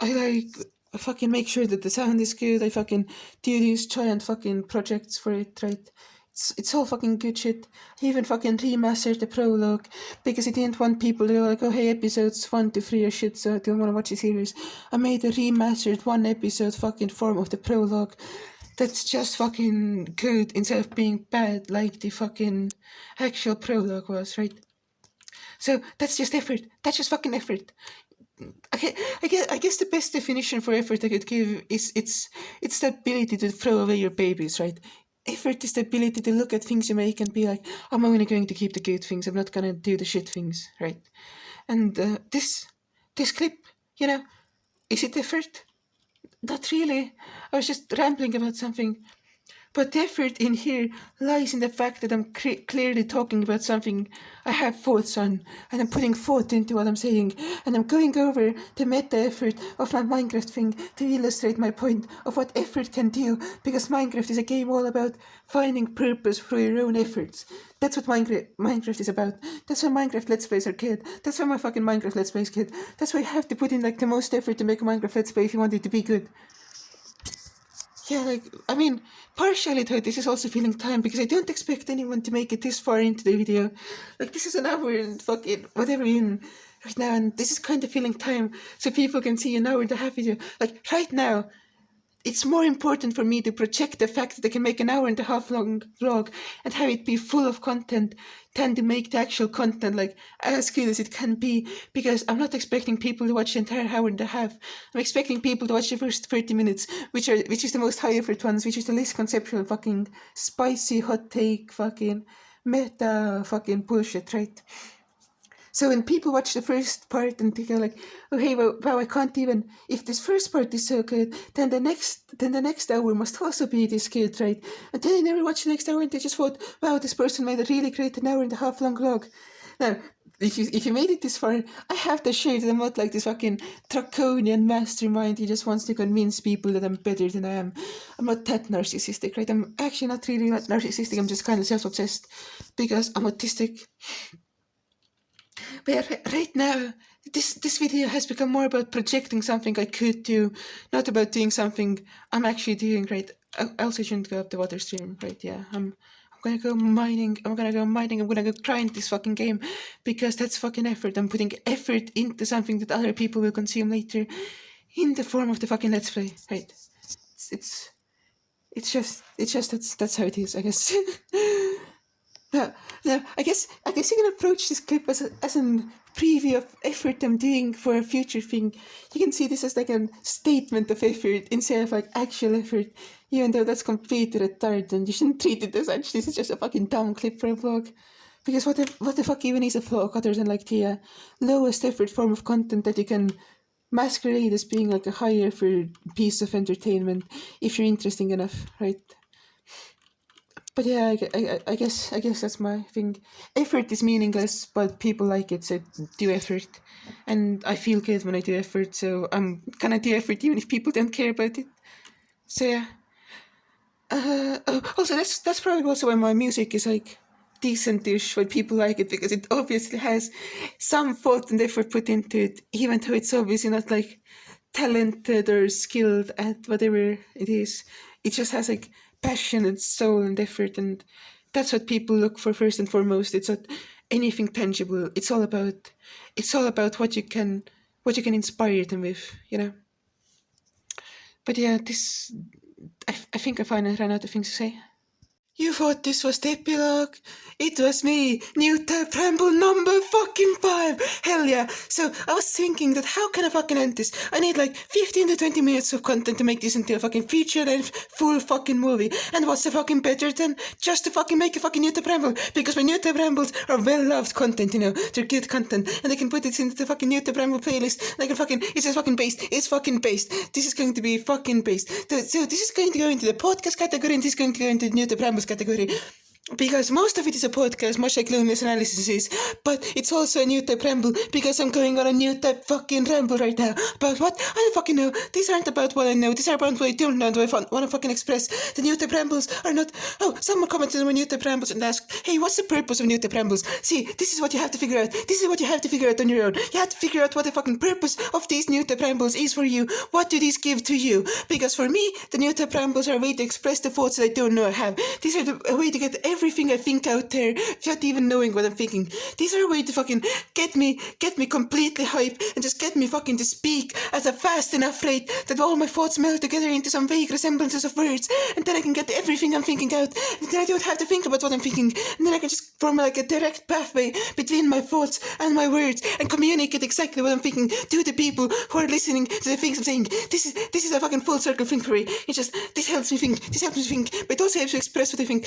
I fucking make sure that the sound is good. I fucking do these giant fucking projects for it, right? It's all fucking good shit. I even fucking remastered the prologue because I didn't want people to go like, oh hey, episodes 1 to 3 are shit, so I don't want to watch the series. I made a remastered 1 episode fucking form of the prologue that's just fucking good instead of being bad like the fucking actual prologue was, right? So that's just effort. That's just fucking effort. Okay, I guess the best definition for effort I could give is it's the ability to throw away your babies, right? Effort is the ability to look at things you make and be like, I'm only going to keep the good things, I'm not gonna do the shit things, right? And this clip, you know, is it effort? Not really. I was just rambling about something. But the effort in here lies in the fact that I'm clearly talking about something I have thoughts on, and I'm putting thought into what I'm saying, and I'm going over the meta effort of my Minecraft thing to illustrate my point of what effort can do, because Minecraft is a game all about finding purpose through your own efforts. That's what Minecraft is about. That's why Minecraft Let's Plays are good. That's why my fucking Minecraft Let's Plays good. That's why you have to put in like the most effort to make a Minecraft Let's Play if you want it to be good. Yeah, like, I mean, partially though, this is also filling time, because I don't expect anyone to make it this far into the video. Like, this is an hour and fucking whatever in right now, and this is kind of filling time, so people can see an hour and a half video. Like, right now, it's more important for me to project the fact that I can make an hour and a half long vlog and have it be full of content than to make the actual content like as good as it can be, because I'm not expecting people to watch the entire hour and a half. I'm expecting people to watch the first 30 minutes, which is the most high effort ones, which is the least conceptual fucking spicy hot take fucking meta fucking bullshit, right? So when people watch the first part and they go like, "Oh hey, wow, I can't even. If this first part is so good, then the next hour must also be this good, right?" And then they never watch the next hour and they just thought, "Wow, this person made a really great an hour and a half long vlog." Now, if you made it this far, I have to share that I'm not like this fucking draconian mastermind who just wants to convince people that I'm better than I am. I'm not that narcissistic, right? I'm actually not really not narcissistic. I'm just kind of self-obsessed because I'm autistic. But yeah, right now, this video has become more about projecting something I could do, not about doing something I'm actually doing, right? I also shouldn't go up the water stream, right? Yeah, I'm gonna go mining, I'm gonna go grind this fucking game, because that's fucking effort. I'm putting effort into something that other people will consume later, in the form of the fucking let's play, right? It's just that's how it is, I guess. Now, I guess you can approach this clip as a preview of effort I'm doing for a future thing. You can see this as like a statement of effort instead of like actual effort, even though that's completely retarded and you shouldn't treat it as such. This is just a fucking dumb clip for a vlog. Because what the fuck even is a vlog other than like the lowest effort form of content that you can masquerade as being like a high effort piece of entertainment if you're interesting enough, right? But yeah, I guess that's my thing. Effort is meaningless, but people like it, so do effort. And I feel good when I do effort, so I'm gonna do effort even if people don't care about it. So yeah. Also, that's probably also why my music is like decentish when people like it, because it obviously has some thought and effort put into it, even though it's obviously not like talented or skilled at whatever it is. It just has like passion and soul and effort, and that's what people look for first and foremost. It's not anything tangible. It's all about what you can inspire them with, you know. But yeah, I think I finally ran out of things to say. You thought this was the epilogue? It was me, Newtype Ramble number fucking 5! Hell yeah! So, I was thinking that how can I fucking end this? I need like 15 to 20 minutes of content to make this into a fucking feature-length, full fucking movie. And what's the fucking better than just to fucking make a fucking Newtype Ramble? Because my Newtype Rambles are well-loved content, you know? They're good content. And I can put it into the fucking Newtype Ramble playlist. And I can fucking, it's just fucking based. It's fucking based. This is going to be fucking based. So, this is going to go into the podcast category, and this is going to go into the Newtype Rambles category, because most of it is a podcast, much like Loneliness Analysis is, but it's also a Newtype Ramble, because I'm going on a Newtype fucking ramble right now. About what? I don't fucking know. These aren't about what I know, these are about what I don't know and what I want to fucking express. The Newtype Rambles are not... Oh, someone commented on my Newtype Rambles and asked, hey, what's the purpose of Newtype Rambles? See, this is what you have to figure out. This is what you have to figure out on your own. You have to figure out what the fucking purpose of these Newtype Rambles is for you. What do these give to you? Because for me, the Newtype Rambles are a way to express the thoughts that I don't know I have. These are a way to get everything I think out there without even knowing what I'm thinking. These are a way to fucking get me completely hype and just get me fucking to speak at a fast enough rate that all my thoughts meld together into some vague resemblances of words, and then I can get everything I'm thinking out, and then I don't have to think about what I'm thinking, and then I can just form like a direct pathway between my thoughts and my words and communicate exactly what I'm thinking to the people who are listening to the things I'm saying. This is a fucking full circle thing for me. It's just, this helps me think, but it also helps me express what I think.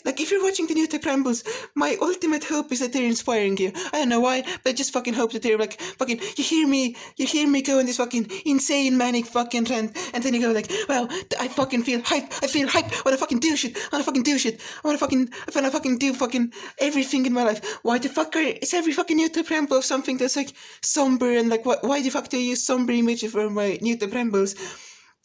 Like, if you're watching the Newtype Rambles, my ultimate hope is that they're inspiring you. I don't know why, but I just fucking hope that they're like, fucking, you hear me go on this fucking insane manic fucking rant, and then you go like, wow, I fucking feel hype, I wanna fucking do shit, I wanna fucking do fucking everything in my life. Why the fuck is every fucking Newtype Ramble of something that's like somber, and like, why the fuck do I use somber images for my Newtype Rambles?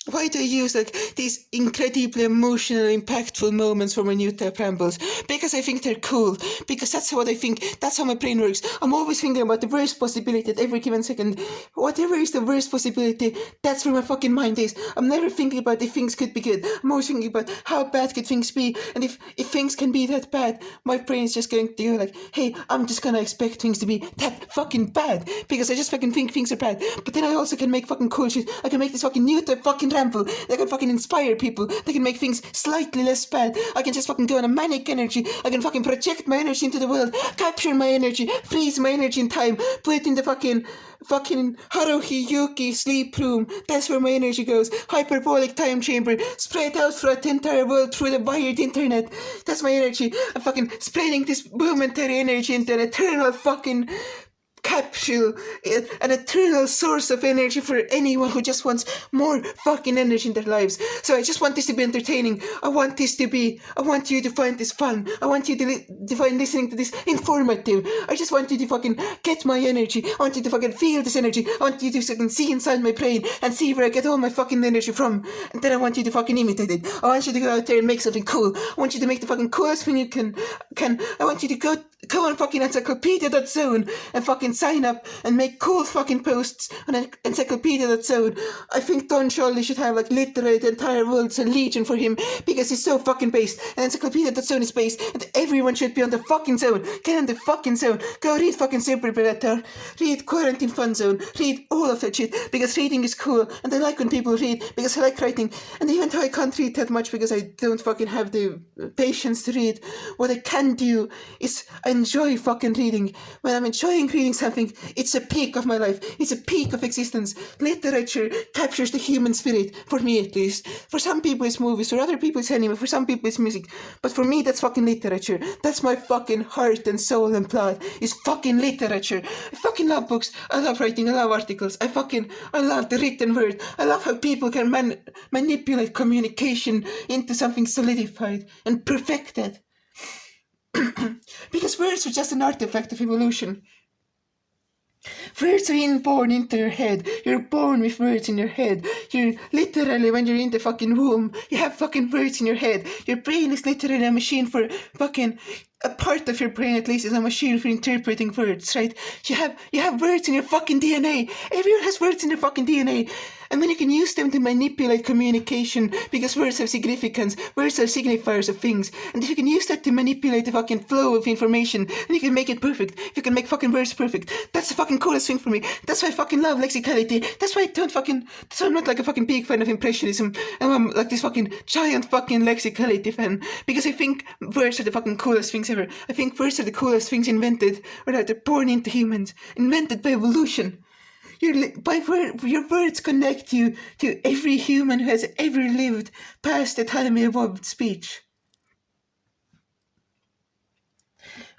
Why do I use like these incredibly emotional, impactful moments for my Newtype Rambles? Because I think they're cool. Because that's what I think. That's how my brain works. I'm always thinking about the worst possibility at every given second. Whatever is the worst possibility, that's where my fucking mind is. I'm never thinking about if things could be good. I'm always thinking about how bad could things be. And if things can be that bad, my brain is just going to go like, hey, I'm just gonna expect things to be that fucking bad. Because I just fucking think things are bad. But then I also can make fucking cool shit. I can make this fucking Newtype fucking Ramble. They can fucking inspire people. They can make things slightly less bad. I can just fucking go on a manic energy. I can fucking project my energy into the world, capture my energy, freeze my energy in time, put it in the fucking Haruhi Yuki sleep room. That's where my energy goes. Hyperbolic time chamber, spread out throughout the entire world through the wired internet. That's my energy. I'm fucking spreading this momentary energy into an eternal fucking capsule, an eternal source of energy for anyone who just wants more fucking energy in their lives. So I just want this to be entertaining. I want you to find this fun. I want you to find listening to this informative. I just want you to fucking get my energy. I want you to fucking feel this energy. I want you to fucking see inside my brain and see where I get all my fucking energy from. And then I want you to fucking imitate it. I want you to go out there and make something cool. I want you to make the fucking coolest thing you can. I want you to go on fucking encyclopedia.zone and fucking sign up and make cool fucking posts on encyclopedia.zone. I think Don Charlie should have like literally the entire world's a legion for him because he's so fucking based. And encyclopedia.zone is based, and everyone should be on the fucking zone. Get on the fucking zone. Go read fucking Super Predator. Read Quarantine Fun Zone. Read all of that shit because reading is cool, and I like when people read because I like writing. And even though I can't read that much because I don't fucking have the patience to read, what I can do is I enjoy fucking reading. When I'm enjoying reading something, it's a peak of my life. It's a peak of existence. Literature captures the human spirit, for me at least. For some people it's movies, for other people it's anime, for some people it's music. But for me that's fucking literature. That's my fucking heart and soul and blood, is fucking literature. I fucking love books. I love writing. I love articles. I love the written word. I love how people can manipulate communication into something solidified and perfected. Because words are just an artifact of evolution. Words are inborn into your head. You're born with words in your head. You're literally, when you're in the fucking womb, you have fucking words in your head. Your brain is literally a machine for fucking, a part of your brain at least is a machine for interpreting words, right? You have words in your fucking DNA. Everyone has words in their fucking DNA. And when you can use them to manipulate communication, because words have significance, words are signifiers of things, and if you can use that to manipulate the fucking flow of information, then you can make it perfect. If you can make fucking words perfect, that's the fucking coolest thing for me. That's why I fucking love lexicality. That's why I'm not like a fucking big fan of impressionism, and I'm like this fucking giant fucking lexicality fan, because I think words are the fucking coolest things ever. I think words are the coolest things invented, or they're born into humans, invented by evolution. Your words connect you to every human who has ever lived past the time we evolved speech.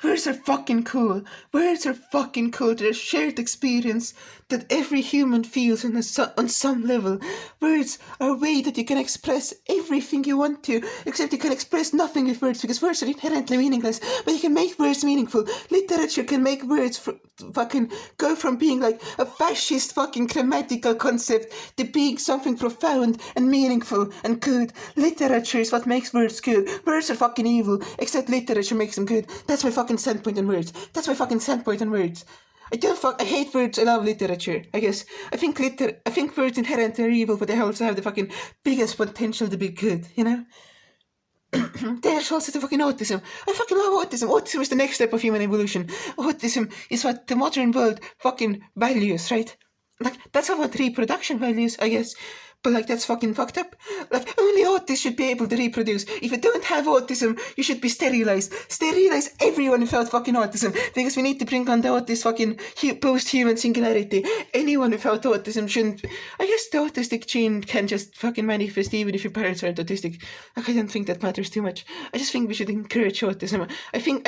Words are fucking cool. Words are fucking cool. They're a shared experience that every human feels on some level. Words are a way that you can express everything you want to, except you can express nothing with words because words are inherently meaningless. But you can make words meaningful. Literature can make words fucking go from being like a fascist fucking grammatical concept to being something profound and meaningful and good. Literature is what makes words good. Words are fucking evil, except literature makes them good. That's my fucking standpoint on words. That's my fucking standpoint on words. I hate words, I love literature, I guess. I think words inherently are evil, but they also have the fucking biggest potential to be good, you know? There's also the fucking autism. I fucking love autism. Autism is the next step of human evolution. Autism is what the modern world fucking values, right? Like, that's what reproduction values, I guess. But like, that's fucking fucked up. Like, only autists should be able to reproduce. If you don't have autism, you should be sterilized. Sterilize everyone without fucking autism. Because we need to bring on the autist fucking post-human singularity. Anyone without autism shouldn't. I guess the autistic gene can just fucking manifest even if your parents aren't autistic. Like, I don't think that matters too much. I just think we should encourage autism. I think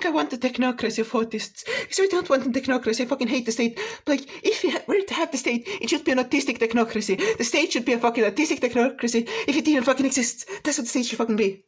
I want the technocracy of autists. So I don't want the technocracy. I fucking hate the state. But like, if we were to have the state, it should be an autistic technocracy. The state should be a fucking autistic technocracy if it even fucking exists. That's what the state should fucking be.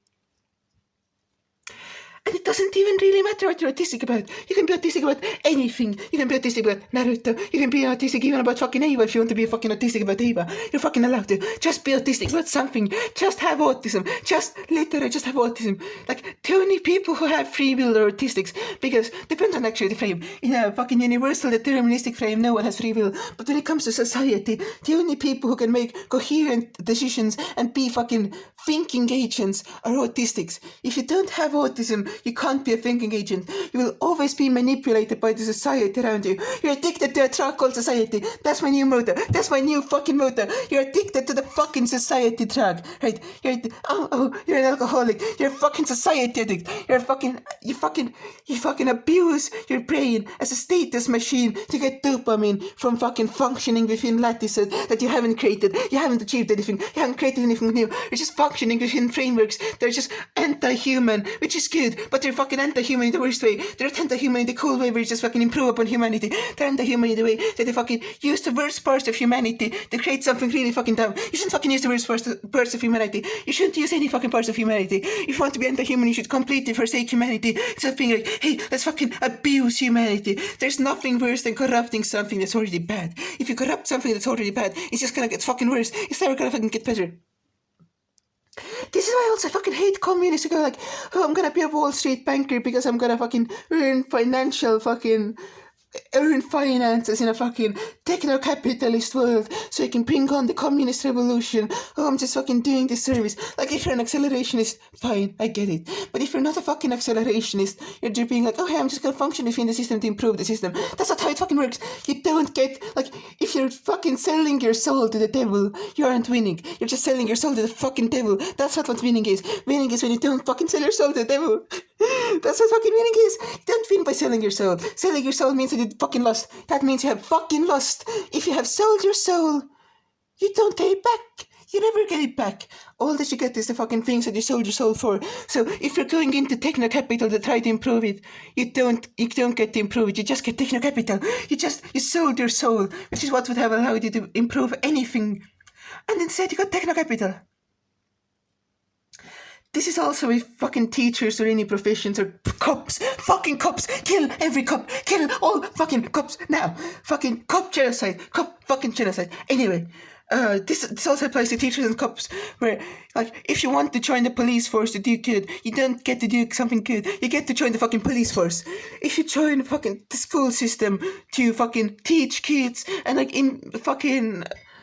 And it doesn't even really matter what you're autistic about. You can be autistic about anything. You can be autistic about Naruto. You can be autistic even about fucking Eva if you want to be fucking autistic about Eva. You're fucking allowed to. Just be autistic about something. Just have autism. Just have autism. Like, the only people who have free will are autistics. Because, depends on actually the frame. In a fucking universal deterministic frame, no one has free will. But when it comes to society, the only people who can make coherent decisions and be fucking thinking agents are autistics. If you don't have autism, you can't be a thinking agent. You will always be manipulated by the society around you. You're addicted to a drug called society. That's my new motto. That's my new fucking motto. You're addicted to the fucking society drug, right? You're an alcoholic. You're a fucking society addict. You fucking abuse your brain as a status machine to get dopamine from fucking functioning within lattices that you haven't created. You haven't achieved anything. You haven't created anything new. You're just functioning within frameworks. They're just anti-human, which is good, but they're fucking anti-human in the worst way. They're not anti-human in the cool way where you just fucking improve upon humanity. They're anti-human in the way that they fucking use the worst parts of humanity to create something really fucking dumb. You shouldn't fucking use the worst parts of humanity. You shouldn't use any fucking parts of humanity. If you want to be anti-human, you should completely forsake humanity instead of being like, hey, let's fucking abuse humanity. There's nothing worse than corrupting something that's already bad. If you corrupt something that's already bad, it's just gonna get fucking worse. It's never gonna fucking get better. This is why I also fucking hate communists who go like, oh, I'm gonna be a Wall Street banker because I'm gonna fucking earn finances in a fucking techno-capitalist world so I can bring on the communist revolution. Oh, I'm just fucking doing this service. Like, if you're an accelerationist, fine, I get it. But if you're not a fucking accelerationist, you're just being like, oh, hey, I'm just gonna function within the system to improve the system. That's not how it fucking works. You don't get, like, if you're fucking selling your soul to the devil, you aren't winning. You're just selling your soul to the fucking devil. That's not what winning is. Winning is when you don't fucking sell your soul to the devil. That's what fucking winning is. You don't win by selling your soul. Selling your soul means that you fucking lost. That means you have fucking lost. If you have sold your soul, you don't get it back. You never get it back. All that you get is the fucking things that you sold your soul for. So if you're going into techno-capital to try to improve it, you don't get to improve it. You just get techno-capital. You sold your soul, which is what would have allowed you to improve anything. And instead you got techno-capital. This is also with fucking teachers or any professions or cops. Fucking cops. Kill every cop. Kill all fucking cops now. Fucking cop genocide. Cop fucking genocide. Anyway, this also applies to teachers and cops, where, like, if you want to join the police force to do good, you don't get to do something good. You get to join the fucking police force. If you join fucking the school system to fucking teach kids and like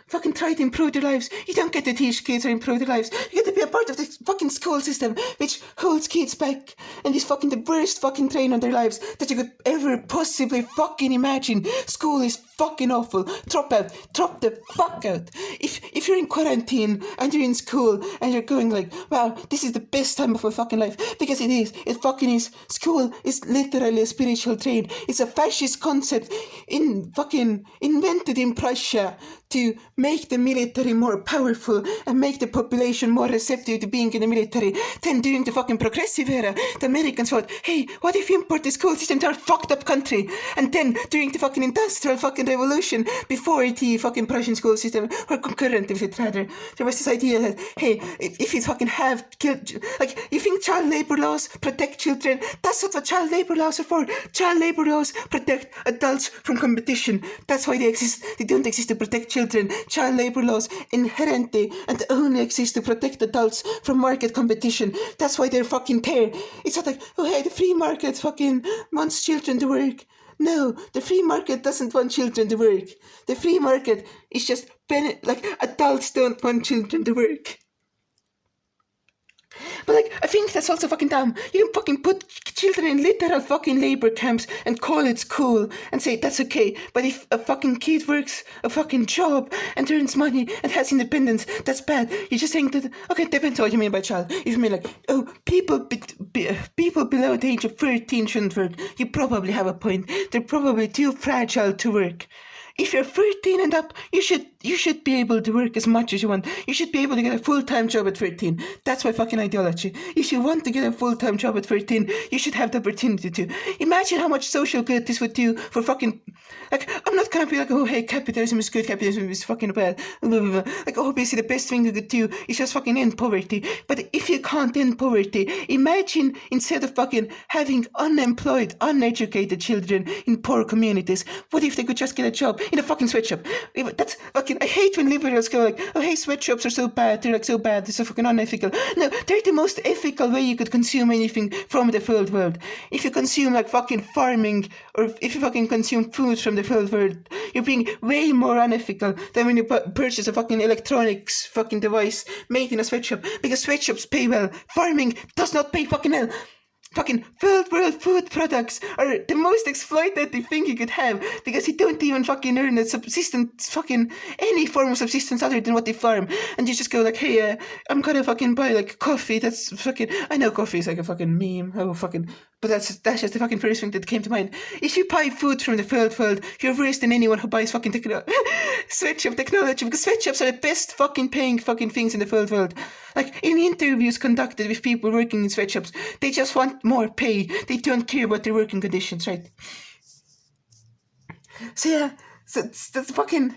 fucking try to improve their lives, you don't get to teach kids or improve their lives. You get to be a part of the fucking school system which holds kids back and is fucking the worst fucking drain on their lives that you could ever possibly fucking imagine. School is fucking awful. Drop out. Drop the fuck out. If you're in quarantine and you're in school and you're going like, wow, this is the best time of my fucking life, because it is. It fucking is. School is literally a spiritual drain. It's a fascist concept invented in Prussia to make the military more powerful and make the population more receptive to being in the military. Then during the fucking progressive era, the Americans thought, hey, what if we import the school system to our fucked up country? And then during the fucking industrial fucking revolution, before the fucking Prussian school system, or concurrent with it rather, there was this idea that, hey, if you fucking have killed, like, you think child labor laws protect children? That's not what child labor laws are for. Child labor laws protect adults from competition. That's why they exist. They don't exist to protect children. Child labor laws inherently and only exist to protect adults from market competition. That's why they're fucking there. It's not like, oh hey, the free market fucking wants children to work. No, the free market doesn't want children to work. The free market is just like, adults don't want children to work. But like, I think that's also fucking dumb. You can fucking put children in literal fucking labor camps and call it school and say that's okay. But if a fucking kid works a fucking job and earns money and has independence, that's bad. You're just saying that, okay, it depends on what you mean by child. If you mean like, oh, people below the age of 13 shouldn't work, you probably have a point. They're probably too fragile to work. If you're 13 and up, you should be able to work as much as you want. You should be able to get a full-time job at 13. That's my fucking ideology. If you want to get a full-time job at 13, you should have the opportunity to. Imagine how much social good this would do for fucking... Like, I'm not gonna be like, oh, hey, capitalism is good, capitalism is fucking bad. Like, obviously the best thing you could do is just fucking end poverty. But if you can't end poverty, imagine instead of fucking having unemployed, uneducated children in poor communities, what if they could just get a job in a fucking sweatshop? That's fucking... I hate when liberals go like, oh hey, sweatshops are so bad, they're like so bad, they're so fucking unethical. No, they're the most ethical way you could consume anything from the third world. If you consume like fucking farming, or if you fucking consume food from the third world, you're being way more unethical than when you purchase a fucking electronics fucking device made in a sweatshop, because sweatshops pay well. Farming does not pay fucking well. fucking third world food products are the most exploitative thing you could have, because you don't even fucking earn a subsistence, fucking any form of subsistence other than what they farm. And you just go like, hey, I'm gonna fucking buy like coffee. That's fucking, I know coffee is like a fucking meme. Oh, fucking, but that's just the fucking first thing that came to mind. If you buy food from the third world, you're worse than anyone who buys fucking sweatshop technology, because sweatshops are the best fucking paying fucking things in the third world. Like, in interviews conducted with people working in sweatshops, they just want more pay. They don't care about their working conditions, right? So yeah, that's fucking,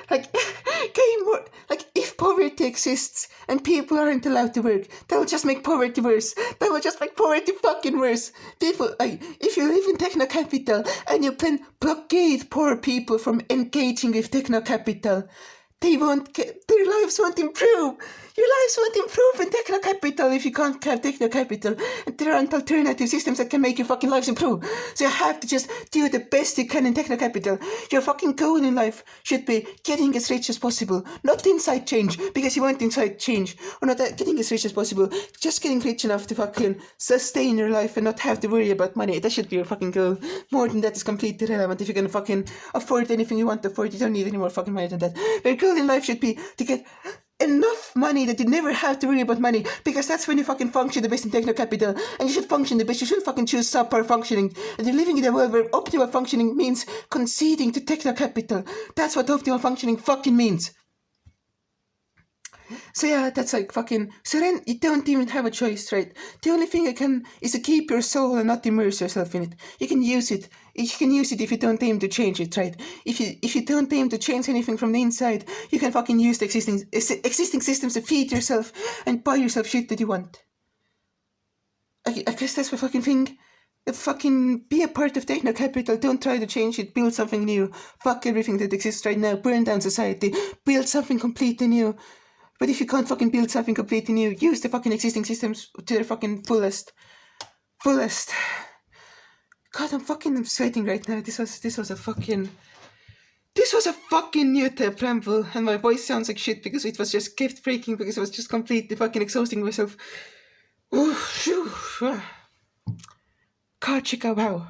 like, getting more, like, if poverty exists and people aren't allowed to work, that will just make poverty worse. That will just make poverty fucking worse. People, like, if you live in techno-capital and you can blockade poor people from engaging with techno-capital, their lives won't improve. Your lives won't improve in techno-capital if you can't have techno-capital. And there aren't alternative systems that can make your fucking lives improve. So you have to just do the best you can in techno-capital. Your fucking goal in life should be getting as rich as possible. Not inside change, because you want inside change. Or not getting as rich as possible. Just getting rich enough to fucking sustain your life and not have to worry about money. That should be your fucking goal. More than that is completely irrelevant. If you can fucking afford anything you want to afford, you don't need any more fucking money than that. But your goal in life should be to get enough money that you never have to worry about money, because that's when you fucking function the best in techno-capital, and you should function the best. You shouldn't fucking choose subpar functioning. And you're living in a world where optimal functioning means conceding to techno-capital. That's what optimal functioning fucking means. So yeah, that's like fucking, so then you don't even have a choice, right? The only thing you can is to keep your soul and not immerse yourself in it. You can use it. You can use it if you don't aim to change it, right? If you don't aim to change anything from the inside, you can fucking use the existing systems to feed yourself and buy yourself shit that you want. I guess that's the fucking thing. Fucking be a part of techno-capital. Don't try to change it. Build something new. Fuck everything that exists right now. Burn down society. Build something completely new. But if you can't fucking build something completely new, use the fucking existing systems to their fucking fullest. God, I'm sweating right now. This was a fucking Newtype ramble, and my voice sounds like shit because it was just gift breaking, because I was just completely fucking exhausting myself. God, chicka wow.